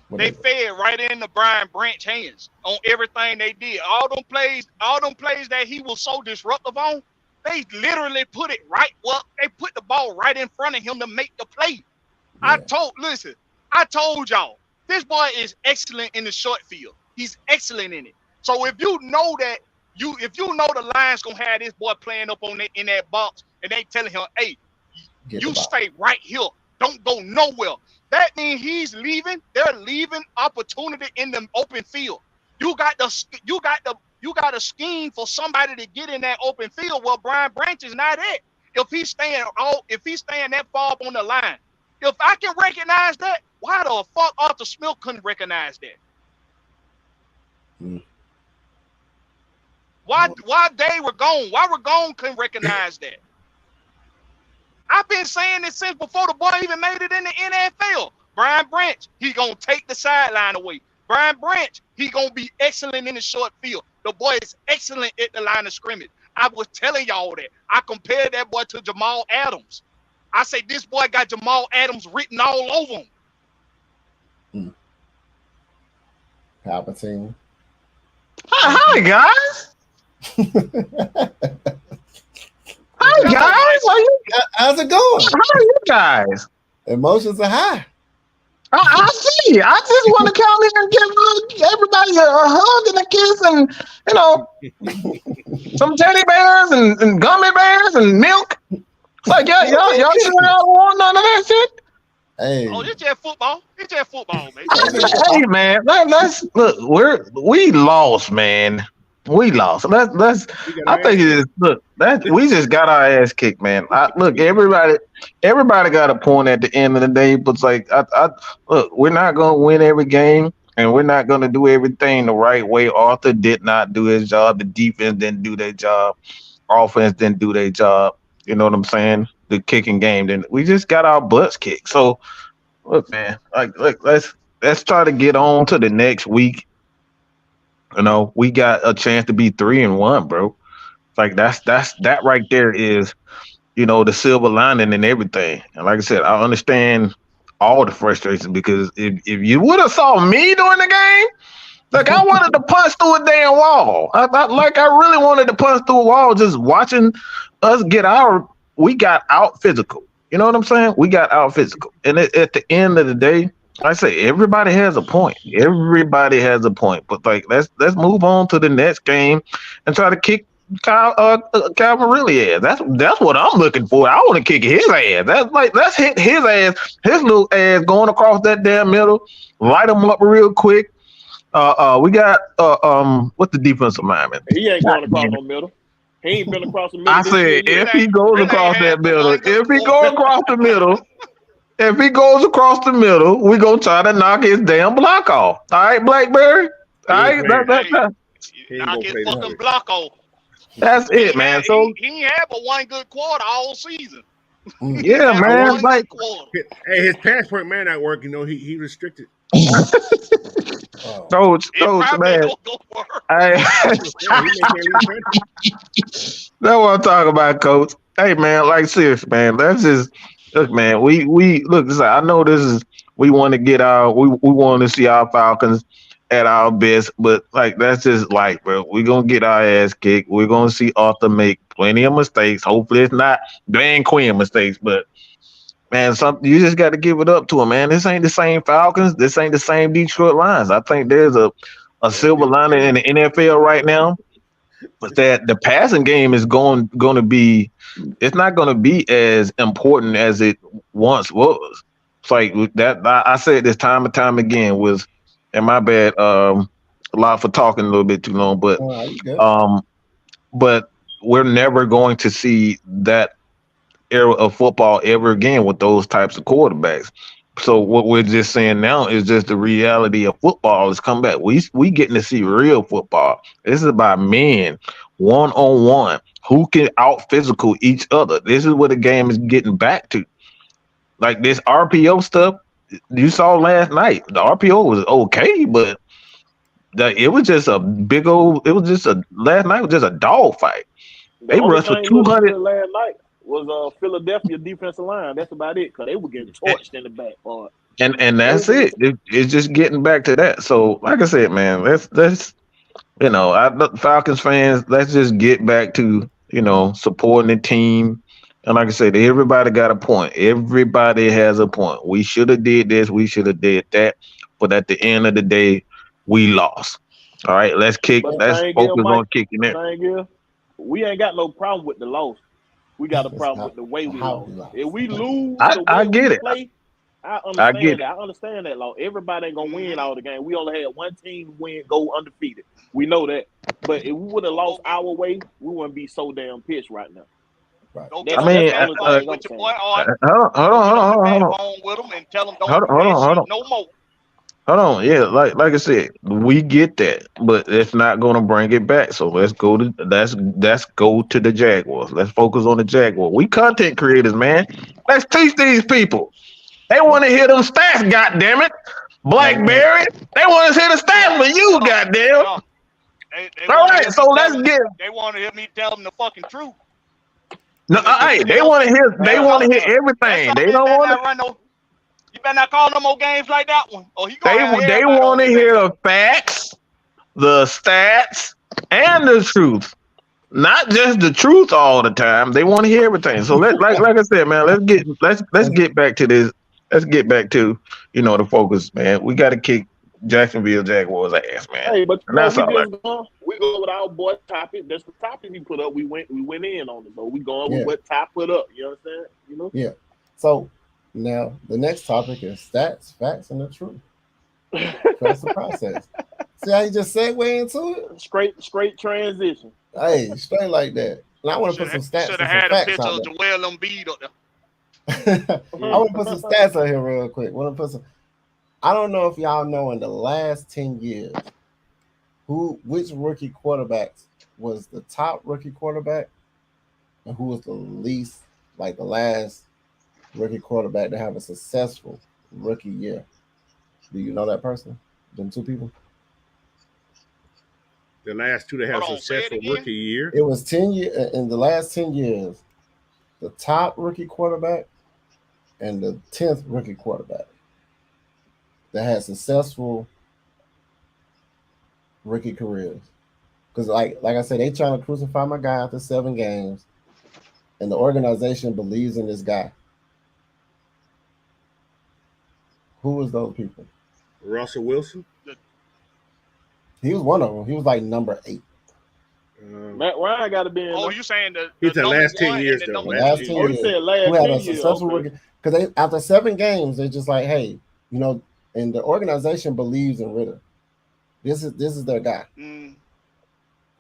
What They is it? fed right into Brian Branch's hands on everything they did. All them plays that he was so disruptive on, they literally put it right. Well, they put the ball right in front of him to make the play. Yeah. I told y'all, this boy is excellent in the short field. He's excellent in it. So if you know that the Lions gonna have this boy playing up in that box, and they telling him, hey, Get you the ball. stay right here. Don't go nowhere. That means he's leaving. They're leaving opportunity in the open field. You got a scheme for somebody to get in that open field. Well, Brian Branch is not it. If he's staying that far up on the line, if I can recognize that, why the fuck Arthur Smith couldn't recognize that? Why they were gone? Why Ragone couldn't recognize that? I've been saying this since before the boy even made it in the NFL. Brian Branch, he gonna take the sideline away. Brian Branch, he gonna be excellent in the short field. The boy is excellent at the line of scrimmage. I was telling y'all that. I compared that boy to Jamal Adams. I say this boy got Jamal Adams written all over him. Palpatine. Hi guys. How Hi guys, How's it going? how are you guys? Emotions are high. I see. I just want to come here and give everybody a hug and a kiss, and some teddy bears and gummy bears and milk. It's like y'all sure y'all want none of that shit? Hey, Oh, it's just football. It's just football, man. Hey man, let's look. We lost, man. We lost. Let's. I think it is. Look, we just got our ass kicked, man. Look, everybody got a point at the end of the day, but it's like, look, we're not gonna win every game, and we're not gonna do everything the right way. Arthur did not do his job. The defense didn't do their job. Offense didn't do their job. You know what I'm saying? The kicking game, then we just got our butts kicked. So, look, man, look, let's try to get on to the next week. You know, we got a chance to be 3-1, bro. Like that right there is, the silver lining and everything. And like I said, I understand all the frustration, because if you would have saw me during the game, like I wanted to punch through a damn wall. I really wanted to punch through a wall just watching us we got out physical. You know what I'm saying? We got out physical. And at the end of the day, I say everybody has a point. Everybody has a point. But like let's move on to the next game and try to kick Calvin really ass. That's what I'm looking for. I want to kick his ass. Let's hit his ass, his little ass going across that damn middle, light him up real quick. We got what's the defensive lineman? He ain't going across no middle. He ain't been across the middle. I said if he goes across that middle, if he goes across the middle. If he goes across the middle, we're going to try to knock his damn block off. All right, Blackberry? All right, Knock his fucking block off. That's it, man. So he ain't had but one good quarter all season. Yeah, man. Like, hey, his passport man not working. He restricted. Coach, man. That's what I'm talking about, Coach. Hey, man, like serious, man. That's just look, man. We look. I know this is. We want to get we want to see our Falcons at our best, but like that's just like, bro. We're gonna get our ass kicked. We're gonna see Arthur make plenty of mistakes. Hopefully, it's not Dan Quinn mistakes, but man, you just got to give it up to him, man. This ain't the same Falcons. This ain't the same Detroit Lions. I think there's a silver lining in the NFL right now, but that the passing game is going to be. It's not going to be as important as it once was. It's like that. I said this time and time again was, and my bad, a lot for talking a little bit too long, but we're never going to see that era of football ever again with those types of quarterbacks. So what we're just saying now is just the reality of football is come back. We getting to see real football. This is about men, 1-on-1, who can out physical each other. This is what the game is getting back to. Like this RPO stuff you saw last night. The RPO was okay, but it was just a big old. It was just last night was just a dog fight. They rushed for 200 last night. Was Philadelphia defensive line. That's about it, because they were getting torched in the back part. And that's it. It's just getting back to that. So, like I said, man, let's Falcons fans, let's just get back to supporting the team. And like I said, everybody got a point. Everybody has a point. We should have did this. We should have did that. But at the end of the day, we lost. All right, let's kick. Let's focus on kicking it. We ain't got no problem with the loss. We got a problem with the way we lost. If we lose, I get it. I understand that. I understand that, Law. Everybody ain't gonna win all the game. We only had one team go undefeated. We know that. But if we would have lost our way, we wouldn't be so damn pissed right now. Right. Hold on. With them and tell them don't no more. Hold on, yeah, like I said, we get that, but it's not going to bring it back. So let's go to the Jaguars. Let's focus on the Jaguars. We content creators, man. Let's teach these people. They want to hear them stats. Goddamn it, Blackberry. They want to hear the stats for you. Goddamn. All right, so let's get. They want to hear me tell them the fucking truth. No, hey, they want to hear. They want to hear everything. They don't want to. You better not call no more games like that one. They want to hear the facts, the stats, and the truth. not just the truth all the time. They want to hear everything. So like I said, man, let's get back to this. Let's get back to the focus, man. We got to kick Jacksonville Jaguars ass, man. Hey, but And that's we all. just we go with our boy topic. That's the topic he put up. We went in on it, though. We going with what Top put up. You understand? Yeah. So now the next topic is stats, facts, and the truth. Trust the process. See how you just segue into it? Straight transition. Hey, straight like that. And I want to put some stats. Should and have some had a facts picture out of there. Joel Embiid up there. I want to put some stats out here real quick. I don't know if y'all know in the last 10 years which rookie quarterbacks was the top rookie quarterback and who was the least, like the last rookie quarterback to have a successful rookie year. Do you know that person? Them two people? The last two that had a successful rookie year. It was 10 years in the last 10 years. The top rookie quarterback and the 10th rookie quarterback that had successful rookie careers. Because like I said, they trying to crucify my guy after 7 games, and the organization believes in this guy. Who was those people? Russell Wilson. He was one of them. He was like number 8. Matt Ryan got to be in. Oh, you saying he's the last 10 years though? Last 10 years. Who had a successful rookie? Because after 7 games, they're just like, hey, and the organization believes in Ritter. This is their guy. And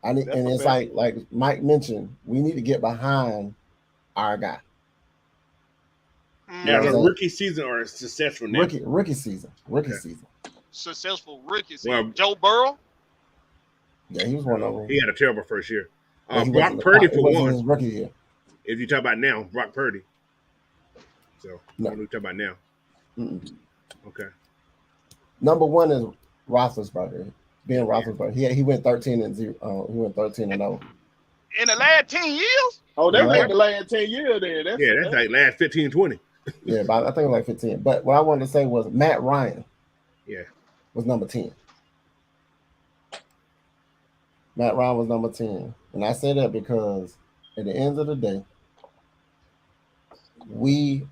it's like Mike mentioned, we need to get behind our guy. Yeah, a rookie season or a successful now? Rookie season. Season. Successful rookie season. Well, Joe Burrow? Yeah, he was one of them. He had a terrible first year. Brock Purdy for one. His rookie year. If you talk about now, Brock Purdy. So, what are we talking about now? Okay. Number 1 is Roethlisberger. Ben Roethlisberger. He went 13-0. He went 13-0. In the last 10 years? Oh, that's like the last 10 years then. That's like last 15, 20. Yeah, but I think it was like 15. But what I wanted to say was Matt Ryan. Yeah. Was number 10. Matt Ryan was number 10. And I say that because at the end of the day, we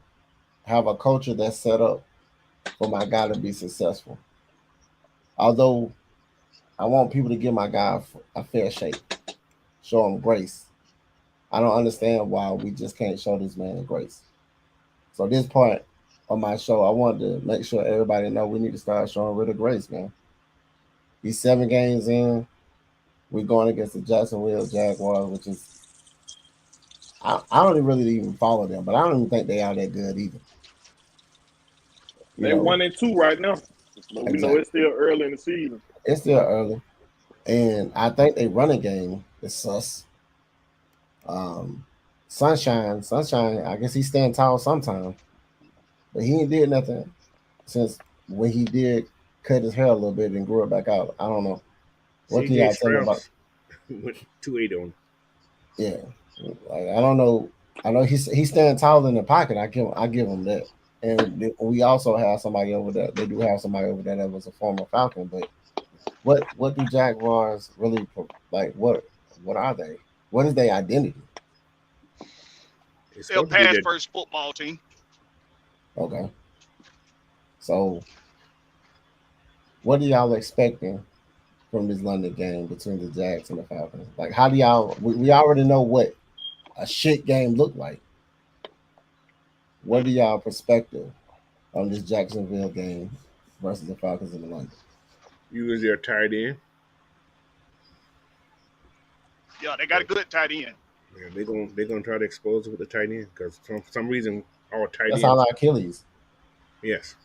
have a culture that's set up for my guy to be successful. Although I want people to give my guy a fair shake, show him grace. I don't understand why we just can't show this man grace. So this part of my show, I wanted to make sure everybody know we need to start showing Ritter grace, man. He's 7 games in. We're going against the Jacksonville Jaguars, which is I don't really even follow them, but I don't even think they are that good either. They're 1-2 right now. But we know it's still early in the season. It's still early. And I think they running game is sus. Sunshine, I guess he's standing tall sometime. But he ain't did nothing since when he did cut his hair a little bit and grew it back out. I don't know. What can y'all tell me about? Went 280 on. Yeah. Like, I don't know. I know he's standing tall in the pocket. I give him that. And we also have somebody over there. They do have somebody over there that was a former Falcon. But what do Jaguars really like? What are they? What is their identity? They'll pass first football team. Okay. So, what are y'all expecting from this London game between the Jags and the Falcons? Like, how do y'all? We already know what a shit game looked like. What are y'all perspective on this Jacksonville game versus the Falcons in the London? You was their tight end. Yeah, they got a good tight end. Yeah, they're gonna try to expose it with the tight end because for some reason our tight That's ends. all our Achilles. Yes.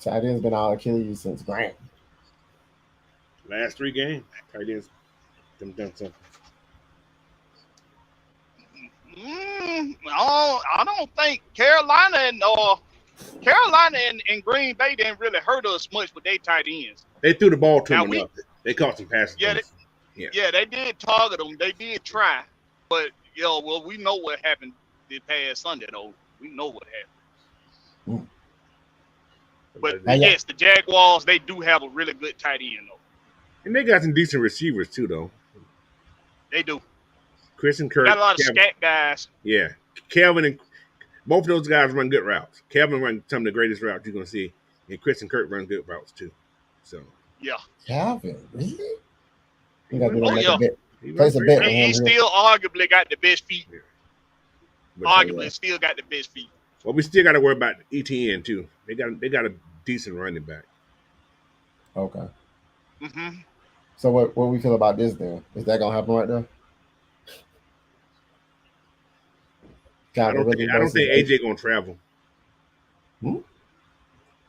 Tight end's been our Achilles since Grant. Last 3 games, tight ends them done something. I don't think Carolina and Green Bay didn't really hurt us much with their tight ends. They threw the ball to them enough. They caught some passes. Yeah, they did target them. They did try, but we know what happened this past Sunday though. We know what happened. But yes, the Jaguars, they do have a really good tight end though. And they got some decent receivers too though. They do. Chris and Kurt. Got a lot of Kevin, scat guys. yeah, Kevin and both of those guys run good routes. Kevin runs some of the greatest routes you're gonna see, and Chris and Kurt run good routes too. So Yeah. Calvin, really? You runs got to Oh, make yeah. a bet. he Place runs a great bet routes. with him He here. still arguably got the best feet. But, Arguably still got the best feet. well, we still got to worry about ETN too. They got a decent running back. Okay. Mm-hmm. So what we feel about this then? Is that gonna happen right there? I don't think AJ gonna travel.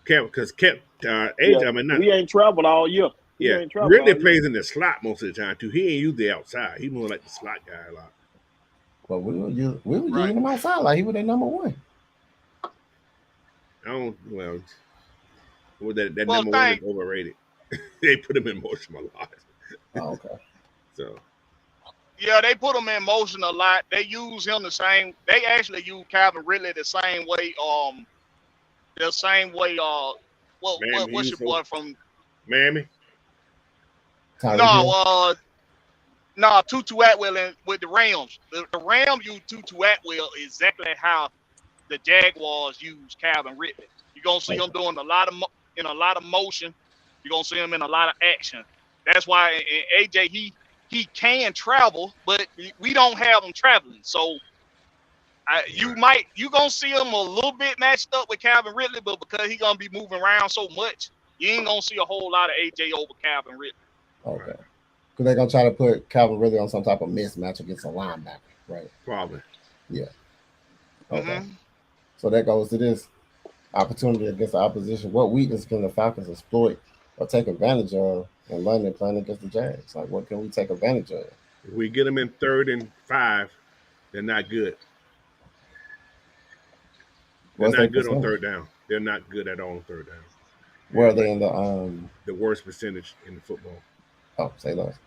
Because AJ, I mean, not, he ain't traveled all year. He yeah, ain't traveled really all year. plays in the slot most of the time too. He ain't usually outside. He more like the slot guy a lot. But we were using Right. him outside like he was their number one. I don't. Well, that Well, number one is overrated. They put him in motion a lot. Oh, okay. So Yeah, they put him in motion a lot. They use him the same. They actually use Calvin Ridley the same way. The same way. What's your boy from? Miami. No, Tutu Atwell with the Rams. The Rams use Tutu Atwell exactly how the Jaguars use Calvin Ridley. You're gonna see him doing a lot of motion. You're gonna see him in a lot of action. That's why AJ he can travel, but we don't have him traveling. So you gonna see him a little bit matched up with Calvin Ridley, but because he's gonna be moving around so much, you ain't gonna see a whole lot of AJ over Calvin Ridley. Okay. Because they're gonna try to put Calvin Ridley on some type of mismatch against a linebacker, right? Probably. Yeah. Okay. Mm-hmm. So that goes to this opportunity against the opposition. What weakness can the Falcons exploit or take advantage of in London playing against the Jags? Like, what can we take advantage of? If we get them in 3rd and 5, they're not good. They're not good on 3rd down. They're not good at all on 3rd down. Where are they in the worst percentage in the football? Oh, say less.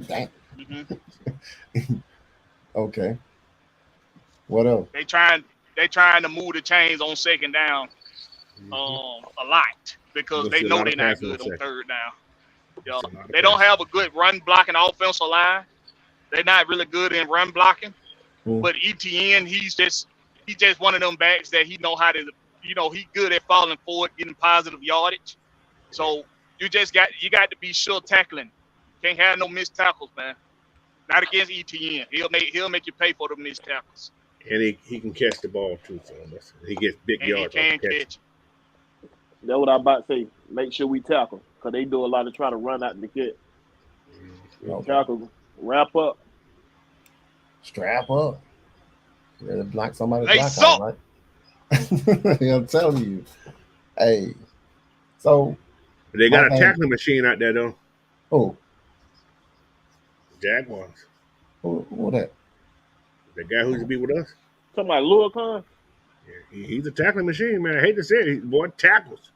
Dang. Mm-hmm. Okay. What else? They trying to move the chains on 2nd down a lot because they know they're not good on 3rd down. Yeah. They don't have a good run blocking offensive line. They're not really good in run blocking. But ETN, he's just one of them backs that he know how to, he good at falling forward, getting positive yardage. So you got to be sure tackling. Can't have no missed tackles, man. Not against ETN. He'll make you pay for the missed tackles. And he can catch the ball too, so he gets big yards. He can catch. That's what I'm about to say. Make sure we tackle, because they do a lot of trying to run out the kid. Tackle, wrap up. Strap up. You better block somebody. Right? I'm telling you. Hey. So they got a tackling machine out there though. Oh. Jaguars. Who that? The guy who used to be with us. Talking about Lochness? Yeah, he's a tackling machine, man. I hate to say it. Boy tackles.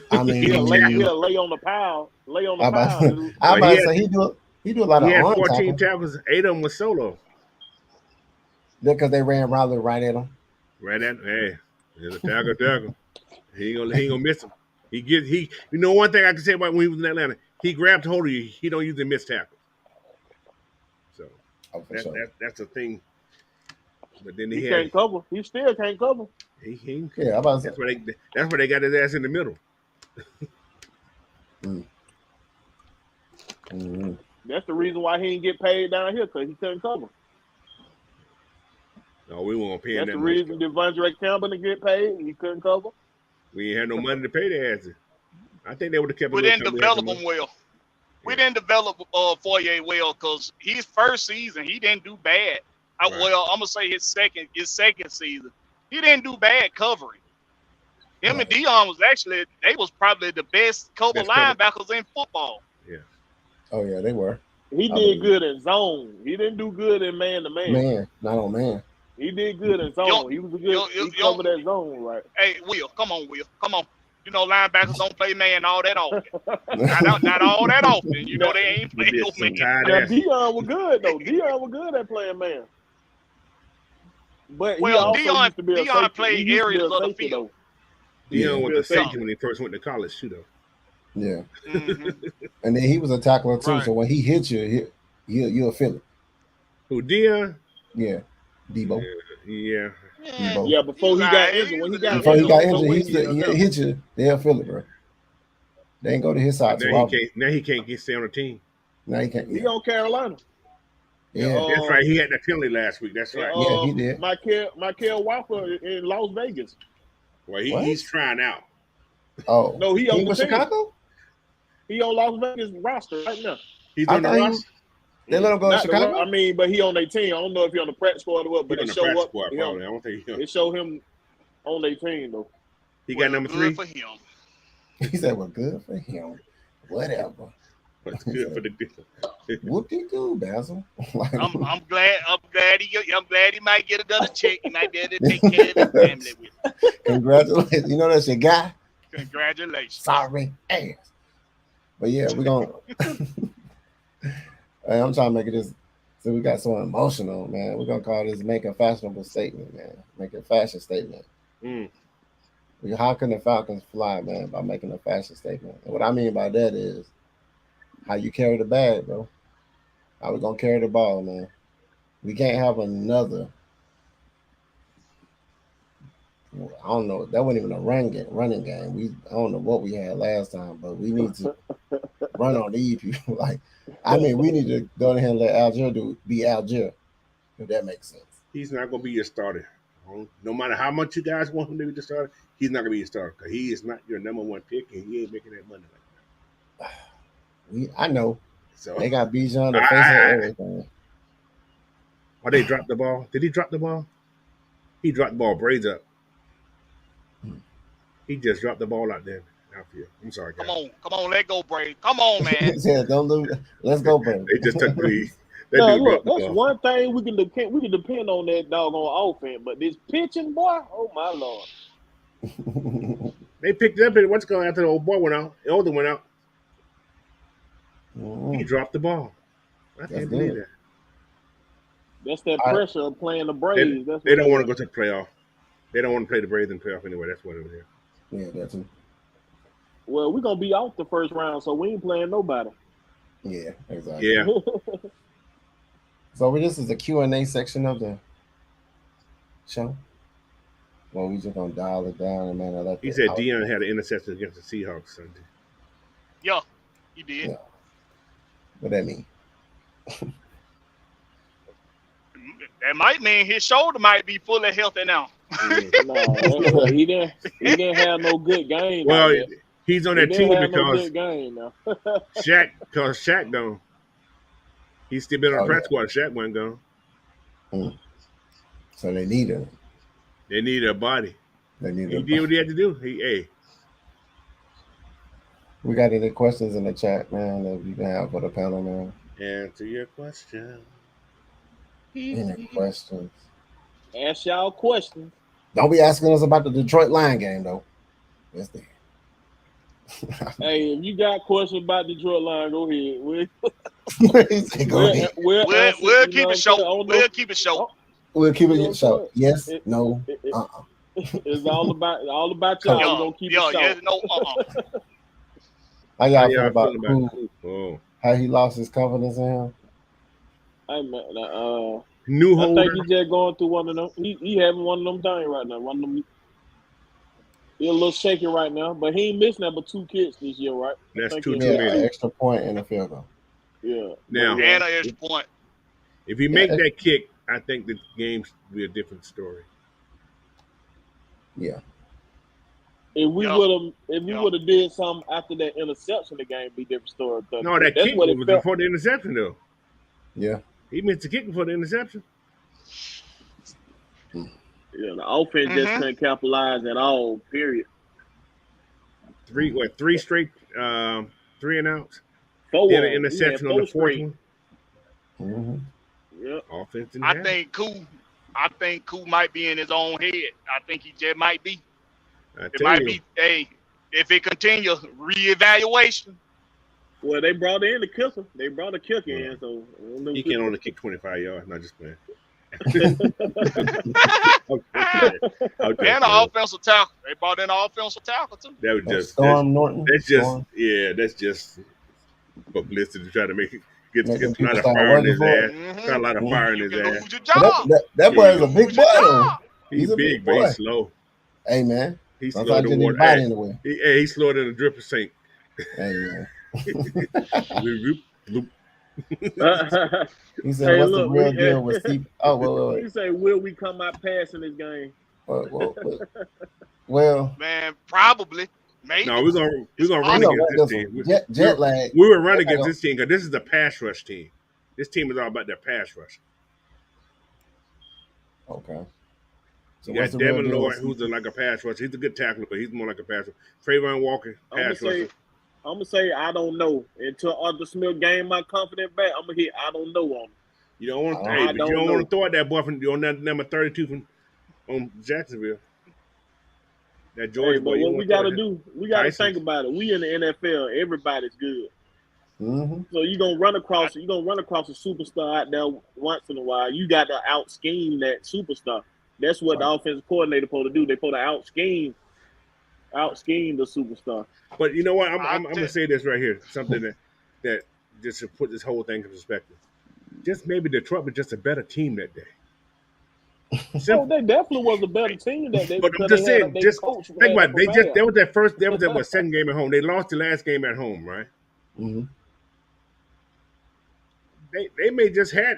I mean, he'll lay on the pile. Lay on the pile. I'm about to say he do a lot of. He had 14 tackles. 8 of them was solo. Because they ran right at him. Right at him. Hey, there's a tackle. He ain't gonna miss him. One thing I can say about when he was in Atlanta, he grabbed hold of you. He don't usually miss tackles. So that's the thing. But then he can't cover. He still can't cover. Yeah, I'm about to say. That's where they got his ass in the middle. That's the reason why he didn't get paid down here, because he couldn't cover. No, we won't pay him. That's the reason Devondre Campbell didn't get paid. He couldn't cover. We ain't had no money to pay their asses. I think they would have kept. We didn't develop him well. We didn't develop Foyer well because his first season he didn't do bad. Well, I'm gonna say his second season he didn't do bad covering. Him and Dion was probably the best cover linebackers in football. Yeah. Oh yeah, they were. He did good in zone. He didn't do good in man to man. Man, not on man. He did good in zone. He was a good. He covered that zone right. Hey, Will, come on. Linebackers don't play man all that often. not all that often. They ain't playing no man. Now, Dion was good though. Dion was good at playing man. But Dion played areas of the field. Dion was a safety when he first went to college too, though. Yeah. Mm-hmm. And then he was a tackler too. Right. So when he hits you, you'll feel it. Who, Dion? Yeah, Debo. Yeah. Debo. Yeah, before he got injured, when he got injured, Before he got no injured, way he'll hit you. They'll feel it, bro. They ain't go to his But side too often. now he can't get stay on the team. Now he can't. He Yeah, on Carolina. yeah, That's right. He had that penalty last week. That's right. yeah. He did. Michael Walker in Las Vegas. Well, What? he's trying out. Oh, No, he on the with team. Chicago. He on Las Vegas roster right now. He's I on the thought he roster. was- They let him go to Not the Chicago. I mean, but he on their team. I don't know if he on the practice squad or what, but He's they on the show practice up. squad, probably. I don't think They show him on their team though. he got number 3. for him. He said, "Well, good for him. Whatever." What's good for the Whoop-de-doo, Basil. Like, I'm glad he might get another check. He might be able to take care of his family with it. congratulations. You know that's your guy. Congratulations. Sorry ass. But yeah, we're gonna. Hey, I'm trying to make it this. So we got so emotional, man. We're gonna call this "Make a Fashionable Statement," man. Make a fashion statement. How can the Falcons fly, man? By making a fashion statement. And what I mean by that is how you carry the bag, bro. How we gonna carry the ball, man? We can't have another. I don't know. That wasn't even a running game. I don't know what we had last time, but we need to run on these people. Like, I mean, we need to go ahead and let Algier be Algier, if that makes sense. He's not going to be your starter. No matter how much you guys want him to be the starter, he's not going to be your starter because he is not your number 1 pick, and he ain't making that money like that. I know. So they got Bijan to face and everything. Oh, they dropped the ball. Did he drop the ball? He dropped the ball. Braids up. He just dropped the ball out there. Outfield. I'm sorry, guys. Come on, let go, Brady. Come on, man. Yeah, don't lose. Let's go, Brady. They just took the lead. No, look, that's one thing we can depend on that doggone offense, but this pitching, boy, oh my lord. They picked it up and what's going after the old boy went out. The older went out. He dropped the ball. I can't believe that. That's that pressure of playing the Braves. They don't want to go to the playoff. They don't want to play the Braves in the playoff anyway. That's what it is. Yeah, that's it. Well, we're gonna be off the first round, so we ain't playing nobody. Yeah, exactly. Yeah. So this is the Q&A section of the show. Well, we just gonna dial it down, and man, he said Dion had an interception against the Seahawks Sunday. Yeah, he did. Yeah. What that mean? That might mean his shoulder might be fully healthy now. No, he didn't have no good game. Well, he's on that team because no good game now. Shaq gone. He's still been on the practice squad. Shaq wasn't gone. So they need him. They need a body. He did what he had to do. We got any questions in the chat, man, that you can have for the panel, man? Answer your question. Any questions? Ask y'all questions. Don't be asking us about the Detroit Lion game, though. That's there. Hey, if you got questions about Detroit Lion, go ahead. We'll keep it short. We'll keep it short. We'll keep it short. Yes, no, It's all about y'all. We're gonna keep it short. Yes, no, How y'all feel about how he lost his confidence in him? Hey man, New I think he's just going through one of them. He having one of them things right now. One of them. He's a little shaky right now, but he ain't missing that but 2 kicks this year, right? That's too many. An extra point and a field goal. Yeah. Now, and an extra point. If he make that kick, I think the game will be a different story. Yeah. If we would have did something after that interception, the game be a different story. No, that kick was before the interception, though. Yeah. He missed the kick before the interception. Yeah, the offense just couldn't capitalize at all. Period. 3 straight 3 and outs. 4. Did an interception on the 4th one. Yep. Offense. I think Koo might be in his own head. I think he just might be. It might be. Hey, if it continues, reevaluation. Well, they brought in the kicker. They brought a kicker in, so he can only kick 25 yards. Not just playing. Okay. And an offensive tackle. They brought in an offensive tackle too. That was just Storm Norton. That's just That's just publicity to try to make it. Gets Making a lot people of start fire in working his for it. ass. Got a lot of fire in You his can ass. lose your But job. that Yeah. boy is You a can big lose boy your though. job. He's He's a big, big but boy. he's slow. Hey man, He's slow sometimes to you need water. a body in the way. He's slower than a dripper sink. Hey man. Bloop, bloop. He said, Hey, "What's the look, real deal with CP?" Oh, wait. he say, will we come out passing this game? Well, Man, probably. Maybe. No, we're gonna It's run we gonna against run this this team. one. Jet lag. We were running They're against not this team because this is the pass rush team. This team is all about their pass rush. Okay. So You what's got the real Devin deal? Lloyd, who's like a pass rusher. He's a good tackler, but he's more like a pass rusher. Trayvon Walker, pass rusher. I'm gonna say I don't know until Arthur Smith gain my confidence back. I'm gonna hit I don't know on him. You don't want to, I but you don't don't know. want to throw at that boy on that number 32 from Jacksonville. That Georgia Hey, boy. but You what want we to throw gotta at do, we gotta Tyson's. think about it. We in the NFL, everybody's good. Mm-hmm. So you're gonna run across a superstar out there once in a while. You got to out scheme that superstar. That's what the offensive coordinator supposed to do. They supposed to out scheme the superstar. But you know what? I'm gonna say this right here. Something that just to put this whole thing in perspective. Just maybe Detroit was just a better team that day. Oh, they definitely was a better team that day. But I'm just saying, just think about it. That was their second game at home. They lost the last game at home, right? Mm-hmm. They may just had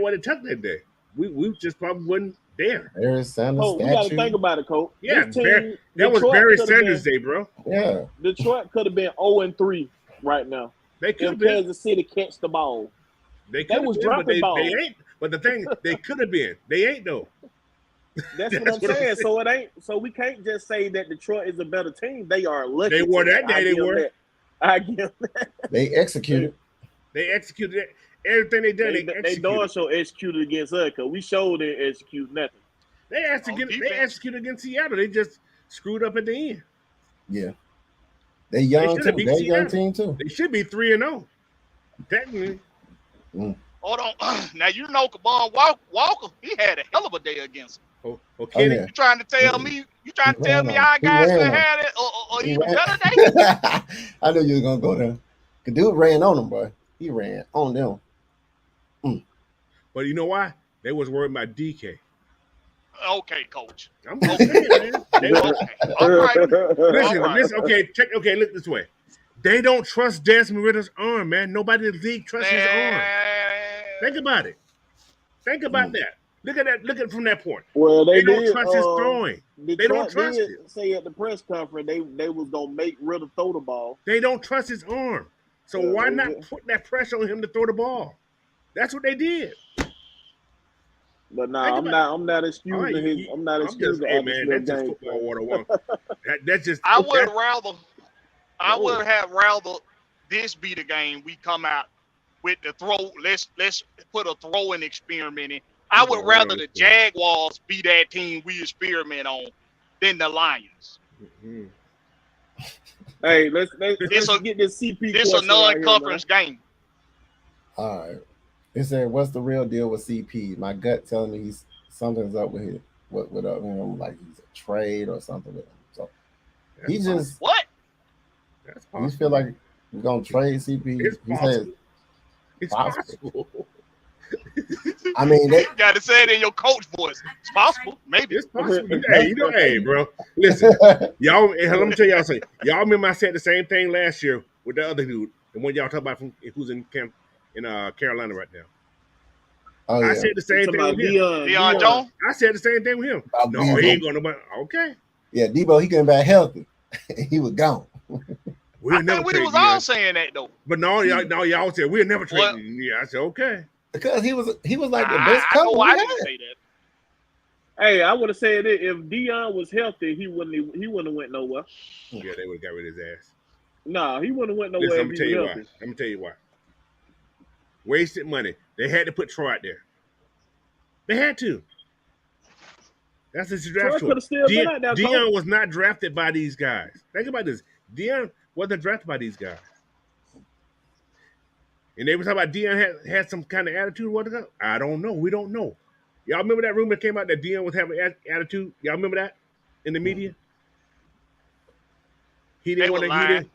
what it took that day. We just probably wasn't there. Barry Sanders we got to think about it, Coach. Yeah, this team, that was Barry Sanders' day, bro. Yeah, Detroit could have been 0-3 right now. They could have if been. Kansas City catch the ball. They was been, dropping balls. They ain't. But the thing, they could have been. They ain't though. That's what I'm saying. So it ain't. So we can't just say that Detroit is a better team. They are lucky. They were that day. They were. I give that. They executed. They executed everything they done. They darn sure executed against us because we showed they execute nothing. They executed against Seattle. They just screwed up at the end. Yeah. They young too. They young team too. They should be 3-0. Technically. Hold on. Now you know Kabon Walker, he had a hell of a day against him. Okay. You trying to tell me our guys could have it or even better day? I knew you were gonna go there. The dude ran on them, boy. He ran on them. But you know why? They was worried about DK. Okay, coach. I'm okay, man. Okay. All right. Listen. Okay. Look this way. They don't trust Desmond Ritter's arm, man. Nobody in the league trusts his arm. Think about it. Think about that. Look at that. Look at it from that point. Well, they don't trust his throwing. They don't trust it. Say at the press conference they was gonna make Ritter throw the ball. They don't trust his arm. So why not put that pressure on him to throw the ball? That's what they did. But no, I'm not excusing his. I'm not excusing. Hey man, that's just football 101. That's just. I would have rather this be the game we come out with the throw. Let's put a throwing experiment in. I would rather the Jaguars be that team we experiment on than the Lions. Mm-hmm. Hey, let's get this CP. This a non-conference game. All right. They said, "What's the real deal with CP?" My gut telling me something's up with him. With him, like he's a trade or something with him. So he just what? You feel like we're gonna trade CP? It's possible. I mean, you got to say it in your coach voice. It's possible, maybe. It's possible. Hey, bro. Listen, y'all. Let me tell y'all something. Y'all remember I said the same thing last year with the other dude, the one y'all talking about who's in Carolina right now. Oh, yeah. I said the same thing with him. Deion Jones? I said the same thing with him. No, he ain't going to. Okay. Yeah, Debo, he came back healthy. He was gone. I think we was all saying that though. But y'all said we'll never trade him. Yeah, I said okay. Because he was like the best cover we had. Say that. Hey, I would have said it if Deion was healthy, he wouldn't have went nowhere. Yeah, they would have got rid of his ass. No, he wouldn't have went nowhere. Listen, let me tell you why. Wasted money. They had to put Troy out there. They had to. That's his draft choice. Deion was not drafted by these guys. Think about this. Deion wasn't drafted by these guys. And they were talking about Deion had some kind of attitude. I don't know. We don't know. Y'all remember that rumor that came out that Deion was having attitude? Y'all remember that in the media? He didn't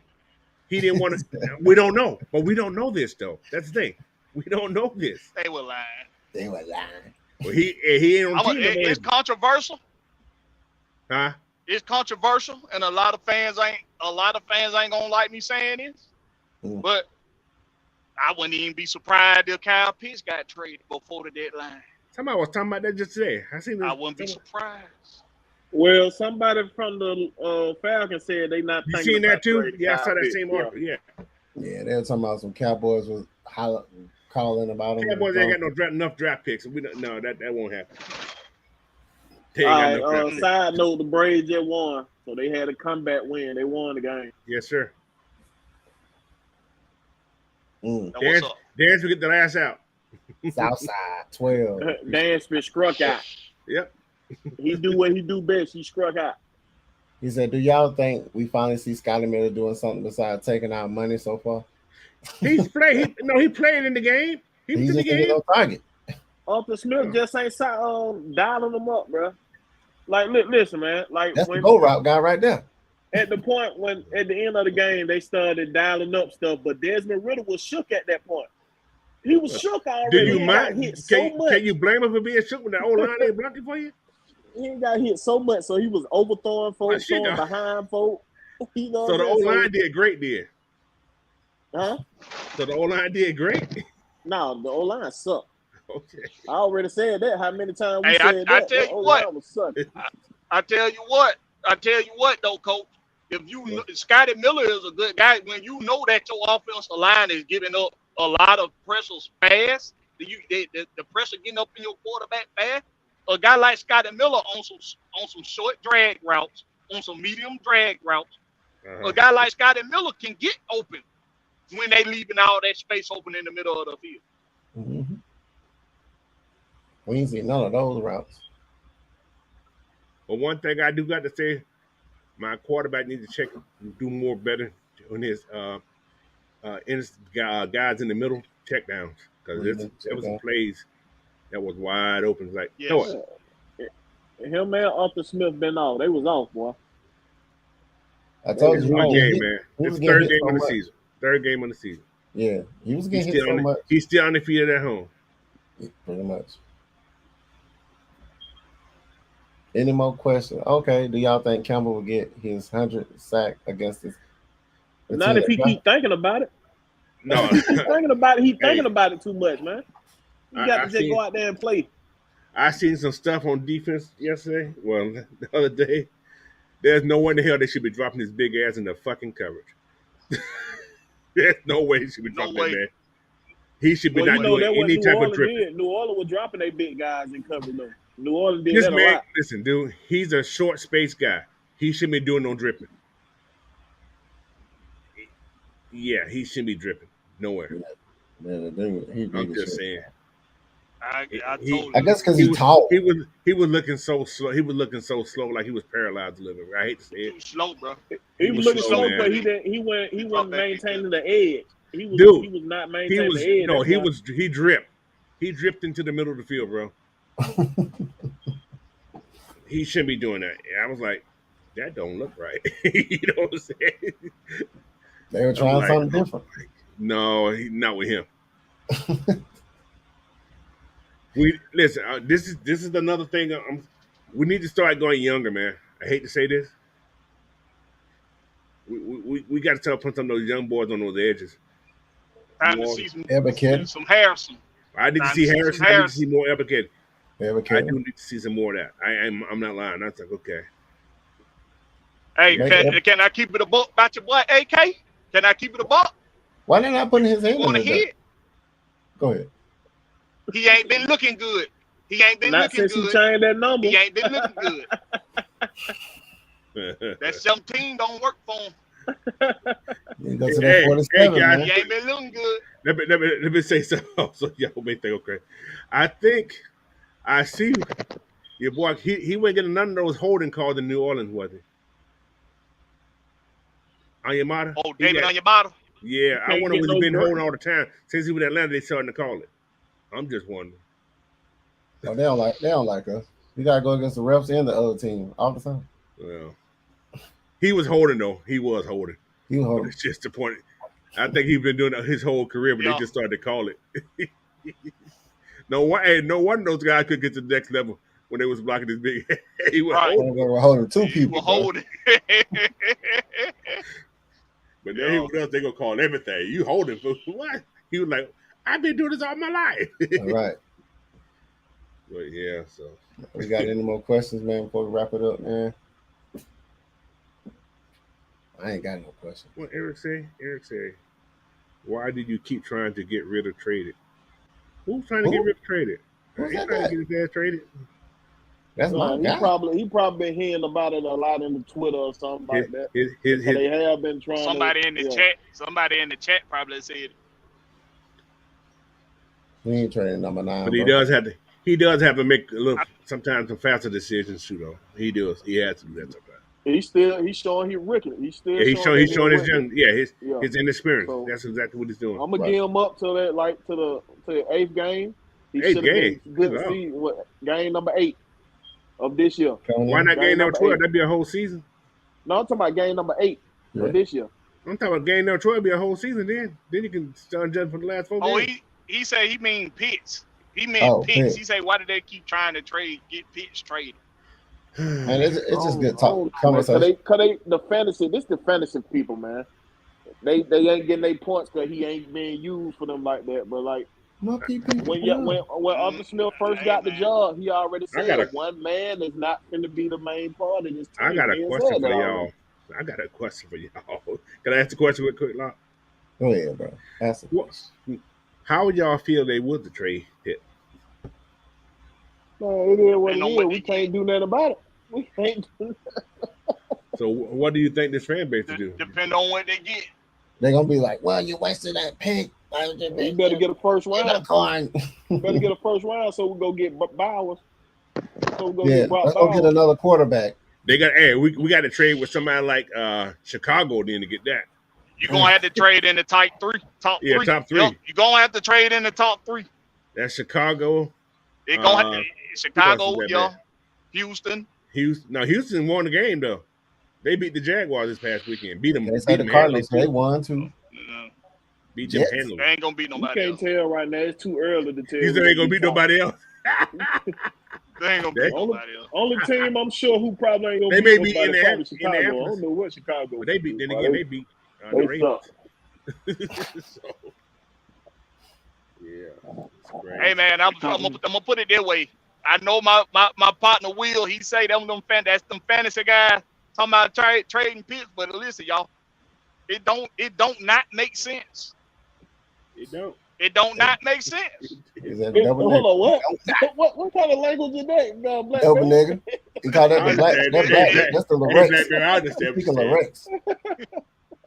He didn't want to. We don't know, but we don't know this though. That's the thing. We don't know this. They were lying. They were lying. Well, he ain't on team. It's controversial. Huh? It's controversial, and a lot of fans ain't gonna like me saying this. But I wouldn't even be surprised if Kyle Pitts got traded before the deadline. Somebody was talking about that just today. I wouldn't be surprised. Well, somebody from the Falcons said they not. You seen that too? Yeah, I saw that same article. Yeah. Yeah, they were talking about some Cowboys was calling about them. Cowboys ain't got enough draft picks. We don't. No, that won't happen. All right. Side note: the Braves just won, so they had a comeback win. They won the game. Yes, sir. Dance we get the last out. Southside 12. Dance been struck out. Yep. He do what he do best. He struck out. He said, "Do y'all think we finally see Scotty Miller doing something besides taking out money so far?" He's played. He played in the game. He was in the game. No target. Arthur Smith just ain't dialing them up, bro. Like, listen, man. Like, that's the go route guy right there. At the point when, at the end of the game, they started dialing up stuff, but Desmond Ritter was shook at that point. He was shook already. Do you mind? Can you blame him for being shook when the old line ain't blocking for you? He ain't got hit so much, so he was overthrowing folks, throwing behind folks. You know so the old line did great, then. Huh? So the old line did great. No, the old line sucked. Okay. I already said that. How many times we said that? I tell you what. I tell you what, though, Coach. If Scotty Miller is a good guy, when you know that your offensive line is giving up a lot of pressures fast, the pressure getting up in your quarterback fast. A guy like Scotty Miller on some short drag routes, on some medium drag routes. A guy like Scotty Miller can get open when they leaving all that space open in the middle of the field. Mm-hmm. We ain't seen none of those routes. But one thing I do got to say, my quarterback needs to do more better on his guys in the middle check downs, because there was some plays that was wide open. Like, yes. Him and Arthur Smith been off. They was off, boy. I told you, man. It's third game of the season. Third game of the season. Yeah, he was getting hit so much. He's still undefeated at home. Yeah, pretty much. Any more questions? Okay. Do y'all think Campbell will get his 100th sack against his? Not if he keep thinking about it. No, he keep thinking about it. He thinking about it too much, man. You got to just go out there and play. I seen some stuff on defense yesterday. Well, the other day. There's no way in the hell they should be dropping his big ass in the fucking coverage. There's no way he should be dropping that man. He should be not doing any type of dripping. New Orleans was dropping their big guys in coverage though. New Orleans did that a lot. Listen, dude, he's a short space guy. He shouldn't be doing no dripping. Yeah, he shouldn't be dripping nowhere. I'm just saying. I guess because he's tall. He was looking so slow. He was looking so slow, like he was paralyzed a little bit. I hate to say it. He was slow, bro. He was looking slow, but he wasn't maintaining the edge. He was not maintaining the edge. No, he dripped. He dripped into the middle of the field, bro. He shouldn't be doing that. I was like, that don't look right. You know what I'm saying? They were trying something different. No, not with him. Listen. This is another thing. We need to start going younger, man. I hate to say this. We got to start putting some of those young boys on those edges. Time to see some Harrison. I need to see Harrison. I need to see more Eberkid. I do need to see some more of that. I'm not lying. That's like, okay. Hey, can I keep it a buck about your boy AK? Can I keep it a buck? Why did I put his hand on his head? Go ahead. He ain't been looking good. He ain't been not looking since good. He changed that number. He ain't been looking good. That 17 don't work for him. You go to that 47, man. He ain't been looking good. Let me say something. So y'all may think, okay. I think I see your boy. He wouldn't get none of those holding calls in New Orleans, was he? Onyemata? Oh, David Onyemata? Yeah, I wonder when he's been holding all the time. Since he was in Atlanta, they starting to call it. I'm just wondering. No, they don't like us. We gotta go against the refs and the other team all the time. Well, he was holding though. He was holding. You hold It's just the point. I think he's been doing it his whole career, but Yeah. they just started to call it. No one those guys could get to the next level when they was blocking this big. He was Right. holding, We're holding two You people. will Bro. hold it. but then he was else they gonna call everything. You holding for what? He was like, I've been doing this all my life. All right. But yeah, so We got any more questions, man, before we wrap it up, man? I ain't got no questions. what Eric say? Why did you keep trying to get rid of traded? Who's trying to get rid of traded? Who's He's that trying guy? to get his ass traded. That's my he guy. probably been hearing about it a lot in the Twitter or something like that. His, They have been trying. Somebody in the chat probably said it. We ain't trading number 9. but he does have to make a little sometimes some faster decisions too though. He does. He has to do that sometimes. He's showing his record. He's showing his young his inexperience. So, that's exactly what he's doing. I'm gonna give him up to that to the 8th game. He should have been good to see game number 8 of this year. Why not game number 12? That'd be a whole season. No, I'm talking about game number 8 of this year. I'm talking about game number 12 be a whole season then. Then you can start judging for the last 4 games. He said he mean Pitts. He meant Pitts. Pitts. He said, why did they keep trying to get Pitts traded? And it's just good talk. Conversation. Cause they the fantasy. This the fantasy people, man. They ain't getting their points because he ain't being used for them like that. But like when Arthur Smith first got the job, he already said one man is not going to be the main part of this team. I got a question for y'all. Can I ask the question real quick, Lock? Go ahead, bro. Ask it. How would y'all feel they would the trade hit? Man, it is what it is. We can't do nothing about it. We can't do nothing. So what do you think this fan base will do? Depend on what they get. They're going to be like, well, you wasted that pick. You better get a first round. Better get a first round so we go get Bowers. So we let's go get another quarterback. They got we got to trade with somebody like Chicago then to get that. You're gonna have to trade in the top three. Top 3. You're gonna have to trade in the top 3. That's Chicago. They're gonna have to, Chicago, Houston. Houston won the game though. They beat the Jaguars this past weekend. Beat them. They said the Cardinals. They won too. Beat them handily. They ain't gonna beat nobody. You can't tell right now. It's too early to tell. You said they ain't gonna beat nobody else. They ain't gonna beat nobody else. Only team I'm sure who probably ain't gonna they beat may be nobody in Chicago. I don't know what Chicago. But they beat. Then again, they beat the Ravens. So, yeah. Hey man, I'm gonna put it that way. I know my partner Will. He say them fantasy guys talking about trading picks, but listen, y'all, it don't not make sense. It don't not make sense. Is that double hold on, what kind of language is that? Black double nigga. You call that the black? That's black. That's the Lorex. Speaking Lorex.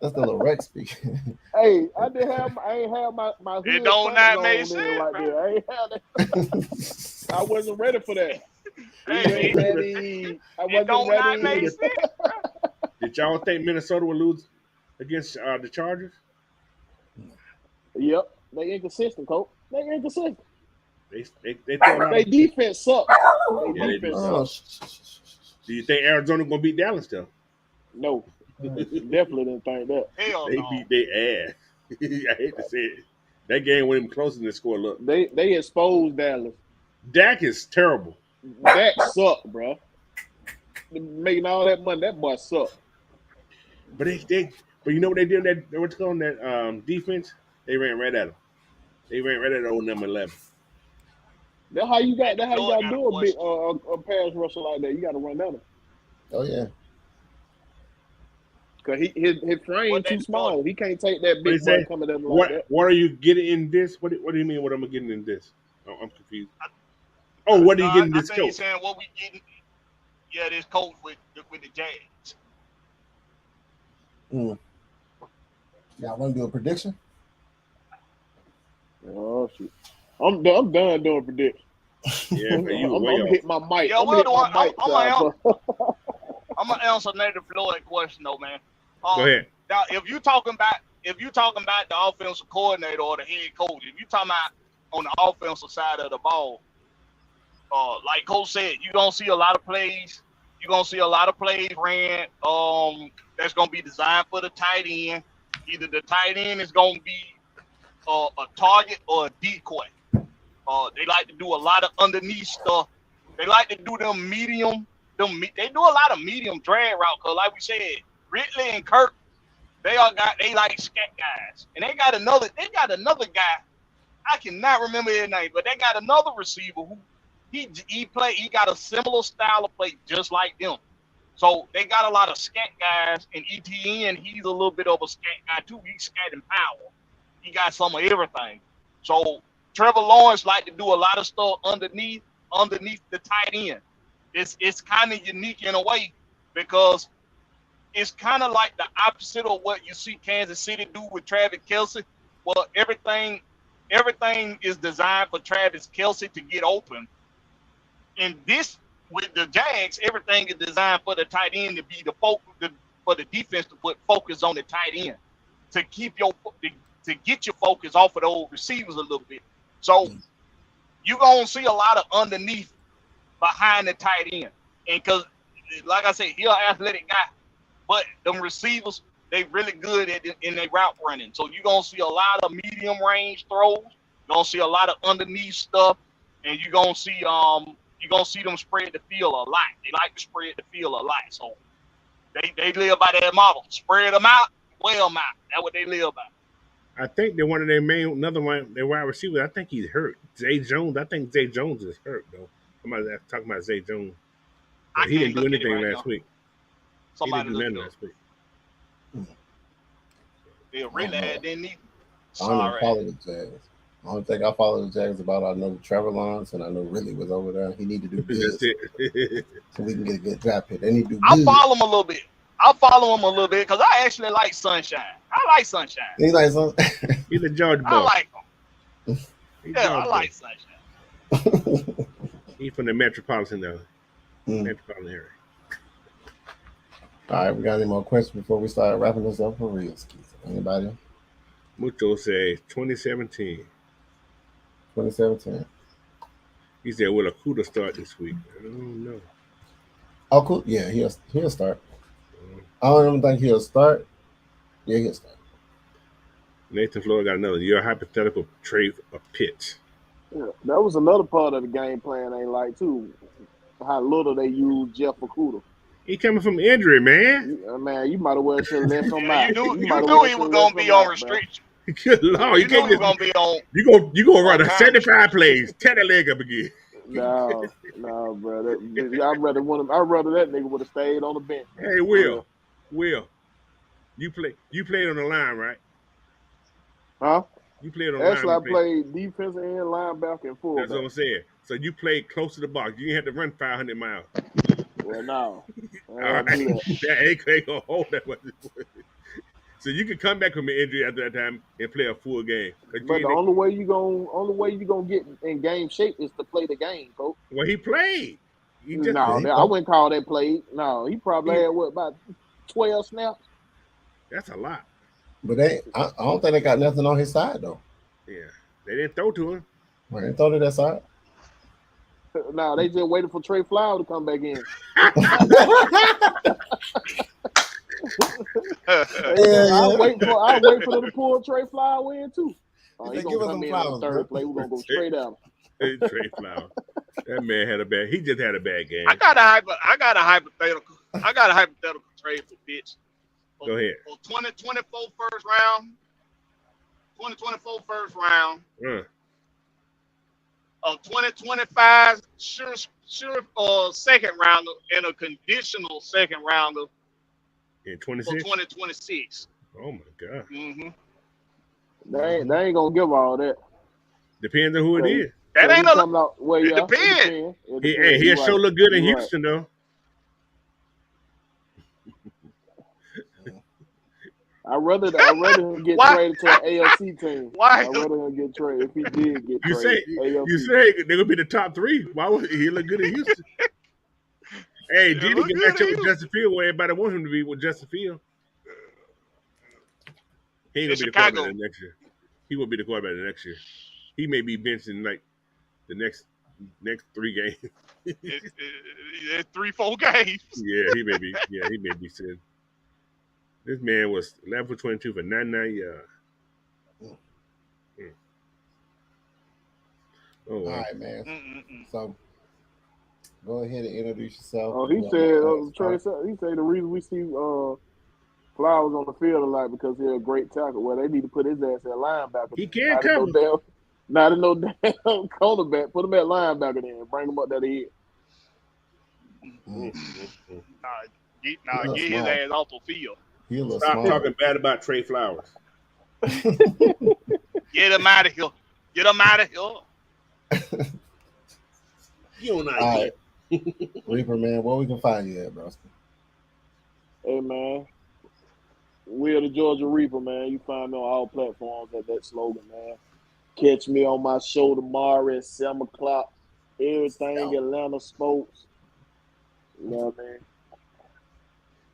That's the Lorex speaking. Hey, I ain't have my hood. It don't not make sense. Right there. I ain't have that. I wasn't ready for that. Hey, it don't not make sense. Did y'all think Minnesota would lose against the Chargers? Yep, they inconsistent, Coach. They inconsistent. They defense sucks. Do you think Arizona gonna beat Dallas though? No, definitely didn't think that. Hell they no. beat their ass. I hate to say it. That game wasn't even closer than the score. Look, they exposed Dallas. Dak is terrible. Dak sucked, bro. Making all that money, that boy sucked. But but you know what they did? That defense. They ran right at him. They ran right at old number 11. That's how you got. That's how you got to do a big a pass rusher like that. You got to run down him. Oh yeah. Cause his frame too small. He can't take that big boy coming at him like that. What are you getting in this? What do you mean? What am I getting in this? Oh, I'm confused. What are you getting this coach? He's saying what we getting. Yeah, this coach with the Jags. Y'all want to do a prediction? Oh shit! I'm done doing predictions. Yeah, I'm gonna hit my mic. Yeah, I'm gonna answer Native Floyd question though, man. Go ahead. Now, if you talking about the offensive coordinator or the head coach, if you talking about on the offensive side of the ball, like Coach said, you gonna see a lot of plays You're gonna see a lot of plays ran. That's gonna be designed for the tight end. Either the tight end is gonna be a target or a decoy. They like to do a lot of underneath stuff. They like to do them medium. They do a lot of medium drag route. Cause like we said, Ridley and Kirk, they like scat guys, and they got another guy. I cannot remember his name, but they got another receiver who he got a similar style of play just like them. So they got a lot of scat guys, and ETN, he's a little bit of a scat guy too. He's scatting power. He got some of everything. So Trevor Lawrence like to do a lot of stuff underneath the tight end. It's kind of unique in a way because it's kind of like the opposite of what you see Kansas City do with Travis Kelce. Well, everything is designed for Travis Kelce to get open. And this, with the Jags, everything is designed for the tight end to be the focus, for the defense to put focus on the tight end, to get your focus off of those receivers a little bit. So you're going to see a lot of underneath behind the tight end. And because, like I said, he's an athletic guy, but them receivers, they really good in their route running. So you're going to see a lot of medium range throws. You're going to see a lot of underneath stuff, and you're going to see them spread the field a lot. They like to spread the field a lot. So they live by that model. Spread them out, wear them out. That's what they live by. I think they're one of their another one, their wide receiver. I think he's hurt. Zay Jones. I think Zay Jones is hurt, though. Somebody's talking about Zay Jones. He didn't do anything last week. He didn't do nothing last week. They really didn't need. I don't even follow the Jags. The only thing I follow the Jags about, I know Trevor Lawrence, and I know Ridley was over there. He need to do good so we can get a good draft pick. They need to do good. I'll follow him a little bit because I actually like Sunshine. I like Sunshine. He like Sunshine. He's a George boy. I like him. I like Sunshine. He's from the metropolitan metropolitan area. All right, we got any more questions before we start wrapping this up for real? Anybody? Mucho says 2017. 2017. He said, will Akuda start this week? I don't know. Oh, cool. Yeah, he'll start. I don't even think he'll start. Yeah, he'll start. Nathan Floyd got another. Your hypothetical trade of Pitts. Yeah, that was another part of the game plan they like, too. How little they use Jeff Okudah. He coming from injury, man. Man, you might as well should have left him out. You knew he was going to be on restriction. Good Lord, you can't just gonna be on. You gonna run a 75 plays, tear that leg up again. No, brother. I'd rather that nigga would have stayed on the bench. Hey, Will, you played on the line, right? Huh? You played on the line. Actually, I played defensive end, linebacker, and fullback. That's what I'm saying. So you played close to the box. You didn't have to run 500 miles. Well, no. All right. That ain't gonna hold that much. So you can come back from an injury after that time and play a full game. But the only way you gonna get in game shape is to play the game, coach. Well, he played. I wouldn't call that played. No, he probably had about 12 snaps. That's a lot. But I don't think they got nothing on his side though. Yeah, they didn't throw to him. Well, they throw to that side. No, they just waited for Trey Flower to come back in. I'll wait for them to pull Trey Flower in too. He's gonna come in on the third play. We're gonna go straight out. Hey, Trey Flower. That man he just had a bad game. I got a hypothetical trade for Pitts. Go ahead. 2024 first round. 2024 first round. A 2025 sure second rounder and a conditional second rounder in 26? For 2026. Oh my God. Mm-hmm. They ain't gonna give all that. Depends on who it is. That ain't it depends. He'll sure look good in Houston though. I'd rather him get traded to an AFC team. Why? I'd rather him get traded if he did get You traded. You say they're gonna be the top three. Why would he look good in Houston? Hey, Jimmy can match up with Justin Field where everybody wants him to be with Justin Field. He ain't gonna be the quarterback next year. He will be the quarterback next year. He may be benched in like the next next 3 games. It's 3-4 games. He may be sitting. This man was 11 for 22 for 99 yards. Oh, wow. All right, man. So go ahead and introduce yourself. Oh, he said, Trey said, the reason we see Flowers on the field a lot because he's a great tackle. Well, they need to put his ass at linebacker. He can't cover. Not in no damn cornerback. Put him at linebacker then. Bring him up that head. Get his ass off the field. Stop talking bad about Trey Flowers. Get him out of here. Get him out of here. You don't know. Reaper, man, where we can find you at, bro? Hey, man. We're the Georgia Reaper, man. You find me on all platforms at that slogan, man. Catch me on my show tomorrow at 7 o'clock. Everything Atlanta sports. You know what I mean?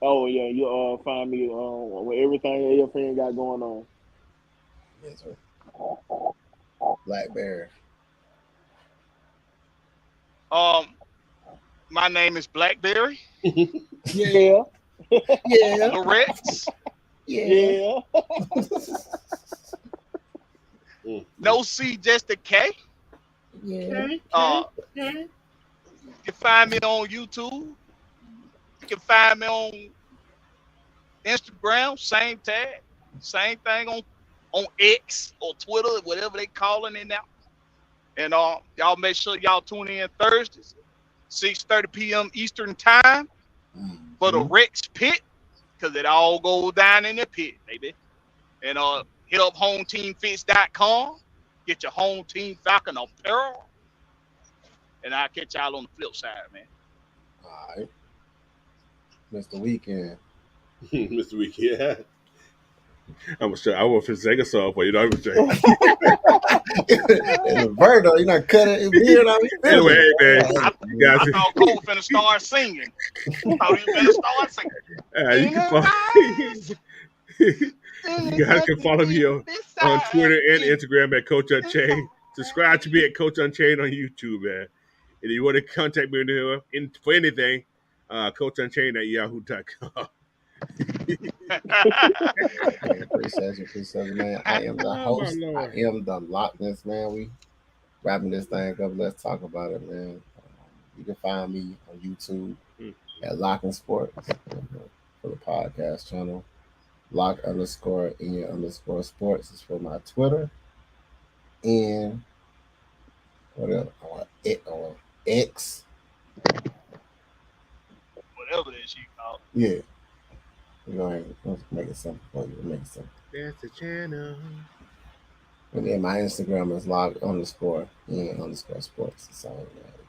Oh, yeah. You find me with everything AFN got going on. Yes, sir. Blackberry. My name is Blackberry. Yeah. The Rex. Yeah. No C, just a K. Yeah. You can find me on YouTube. You can find me on Instagram, same tag, same thing on X or Twitter, whatever they calling it now. And y'all make sure y'all tune in Thursdays, 6:30 p.m. Eastern time for the Rex Pit, because it all goes down in the pit, baby. And hit up HomeTeamFits.com, get your Home Team Falcon apparel, and I'll catch y'all on the flip side, man. All right. Mr. Weekend. Mr. Weekend. I'm sure I want to sing a song for you. Know what I'm saying? Roberto, you're not cutting his beard out. Anyway, hey, man. I thought Cole finna start singing. I thought he finna start singing. You guys can follow me on Twitter and Instagram at Coach Unchained. Subscribe to me at Coach Unchained on YouTube, man. And if you want to contact me for anything, Coach Unchained at yahoo.com. Appreciate you, man. I am the host. I am the Lochness, man. We wrapping this thing up. Let's talk about it, man. You can find me on YouTube at Locking Sports for the podcast channel. Lock_in_sports is for my Twitter. And what else? On X. Whatever that shit called. Yeah. We're going to make it simple for you. Make it simple. That's the channel. And then my Instagram is log_in_sports. So,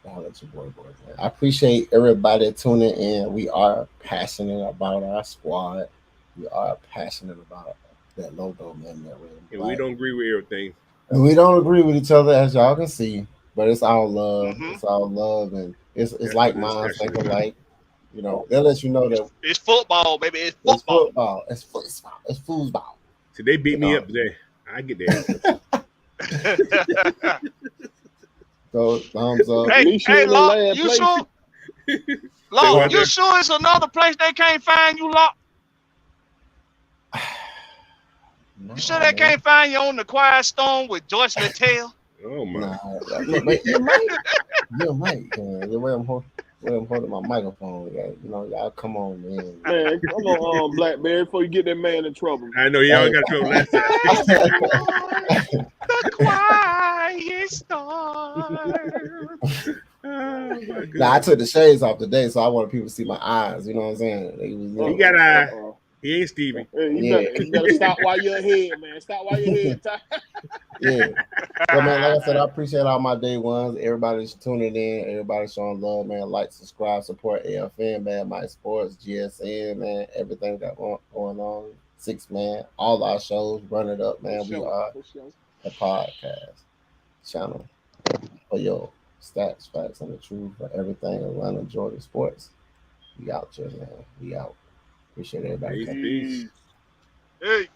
I'll let your boy, man. I appreciate everybody tuning in. We are passionate about our squad. We are passionate about that logo, man. And we don't agree with everything. And we don't agree with each other, as y'all can see. But it's all love. It's all love. And it's like minds think alike. You know, they'll let you know that it's football, baby. It's football. It's football. So they beat me up today. I get that. So thumbs up. Hey, Lock, you sure? Lock, you sure it's another place they can't find you, Lock? No, you sure they can't find you on the Quiet Storm with Joyce Littell? Oh my! You might. The way I'm holding my microphone, you know, y'all come on, man. Man, come on, Blackberry, before you get that man in trouble. I know y'all got trouble last time. The Quiet Storm. Now I took the shades off today, so I wanted people to see my eyes. You know what I'm saying? He got eyes. He ain't Stevie. You better stop while you're ahead, man. Stop while you're ahead. Yeah. So, man, like I said, I appreciate all my day ones. Everybody's tuning in. Everybody's showing love, man. Like, subscribe, support AFN, man. My Sports, GSN, man. Everything got going on. 6 man. All our shows. Run it up, man. We are a podcast channel for your stats, facts, and the truth for everything Atlanta, Georgia sports. We out here, man. We out. Appreciate everybody. Peace. Hey.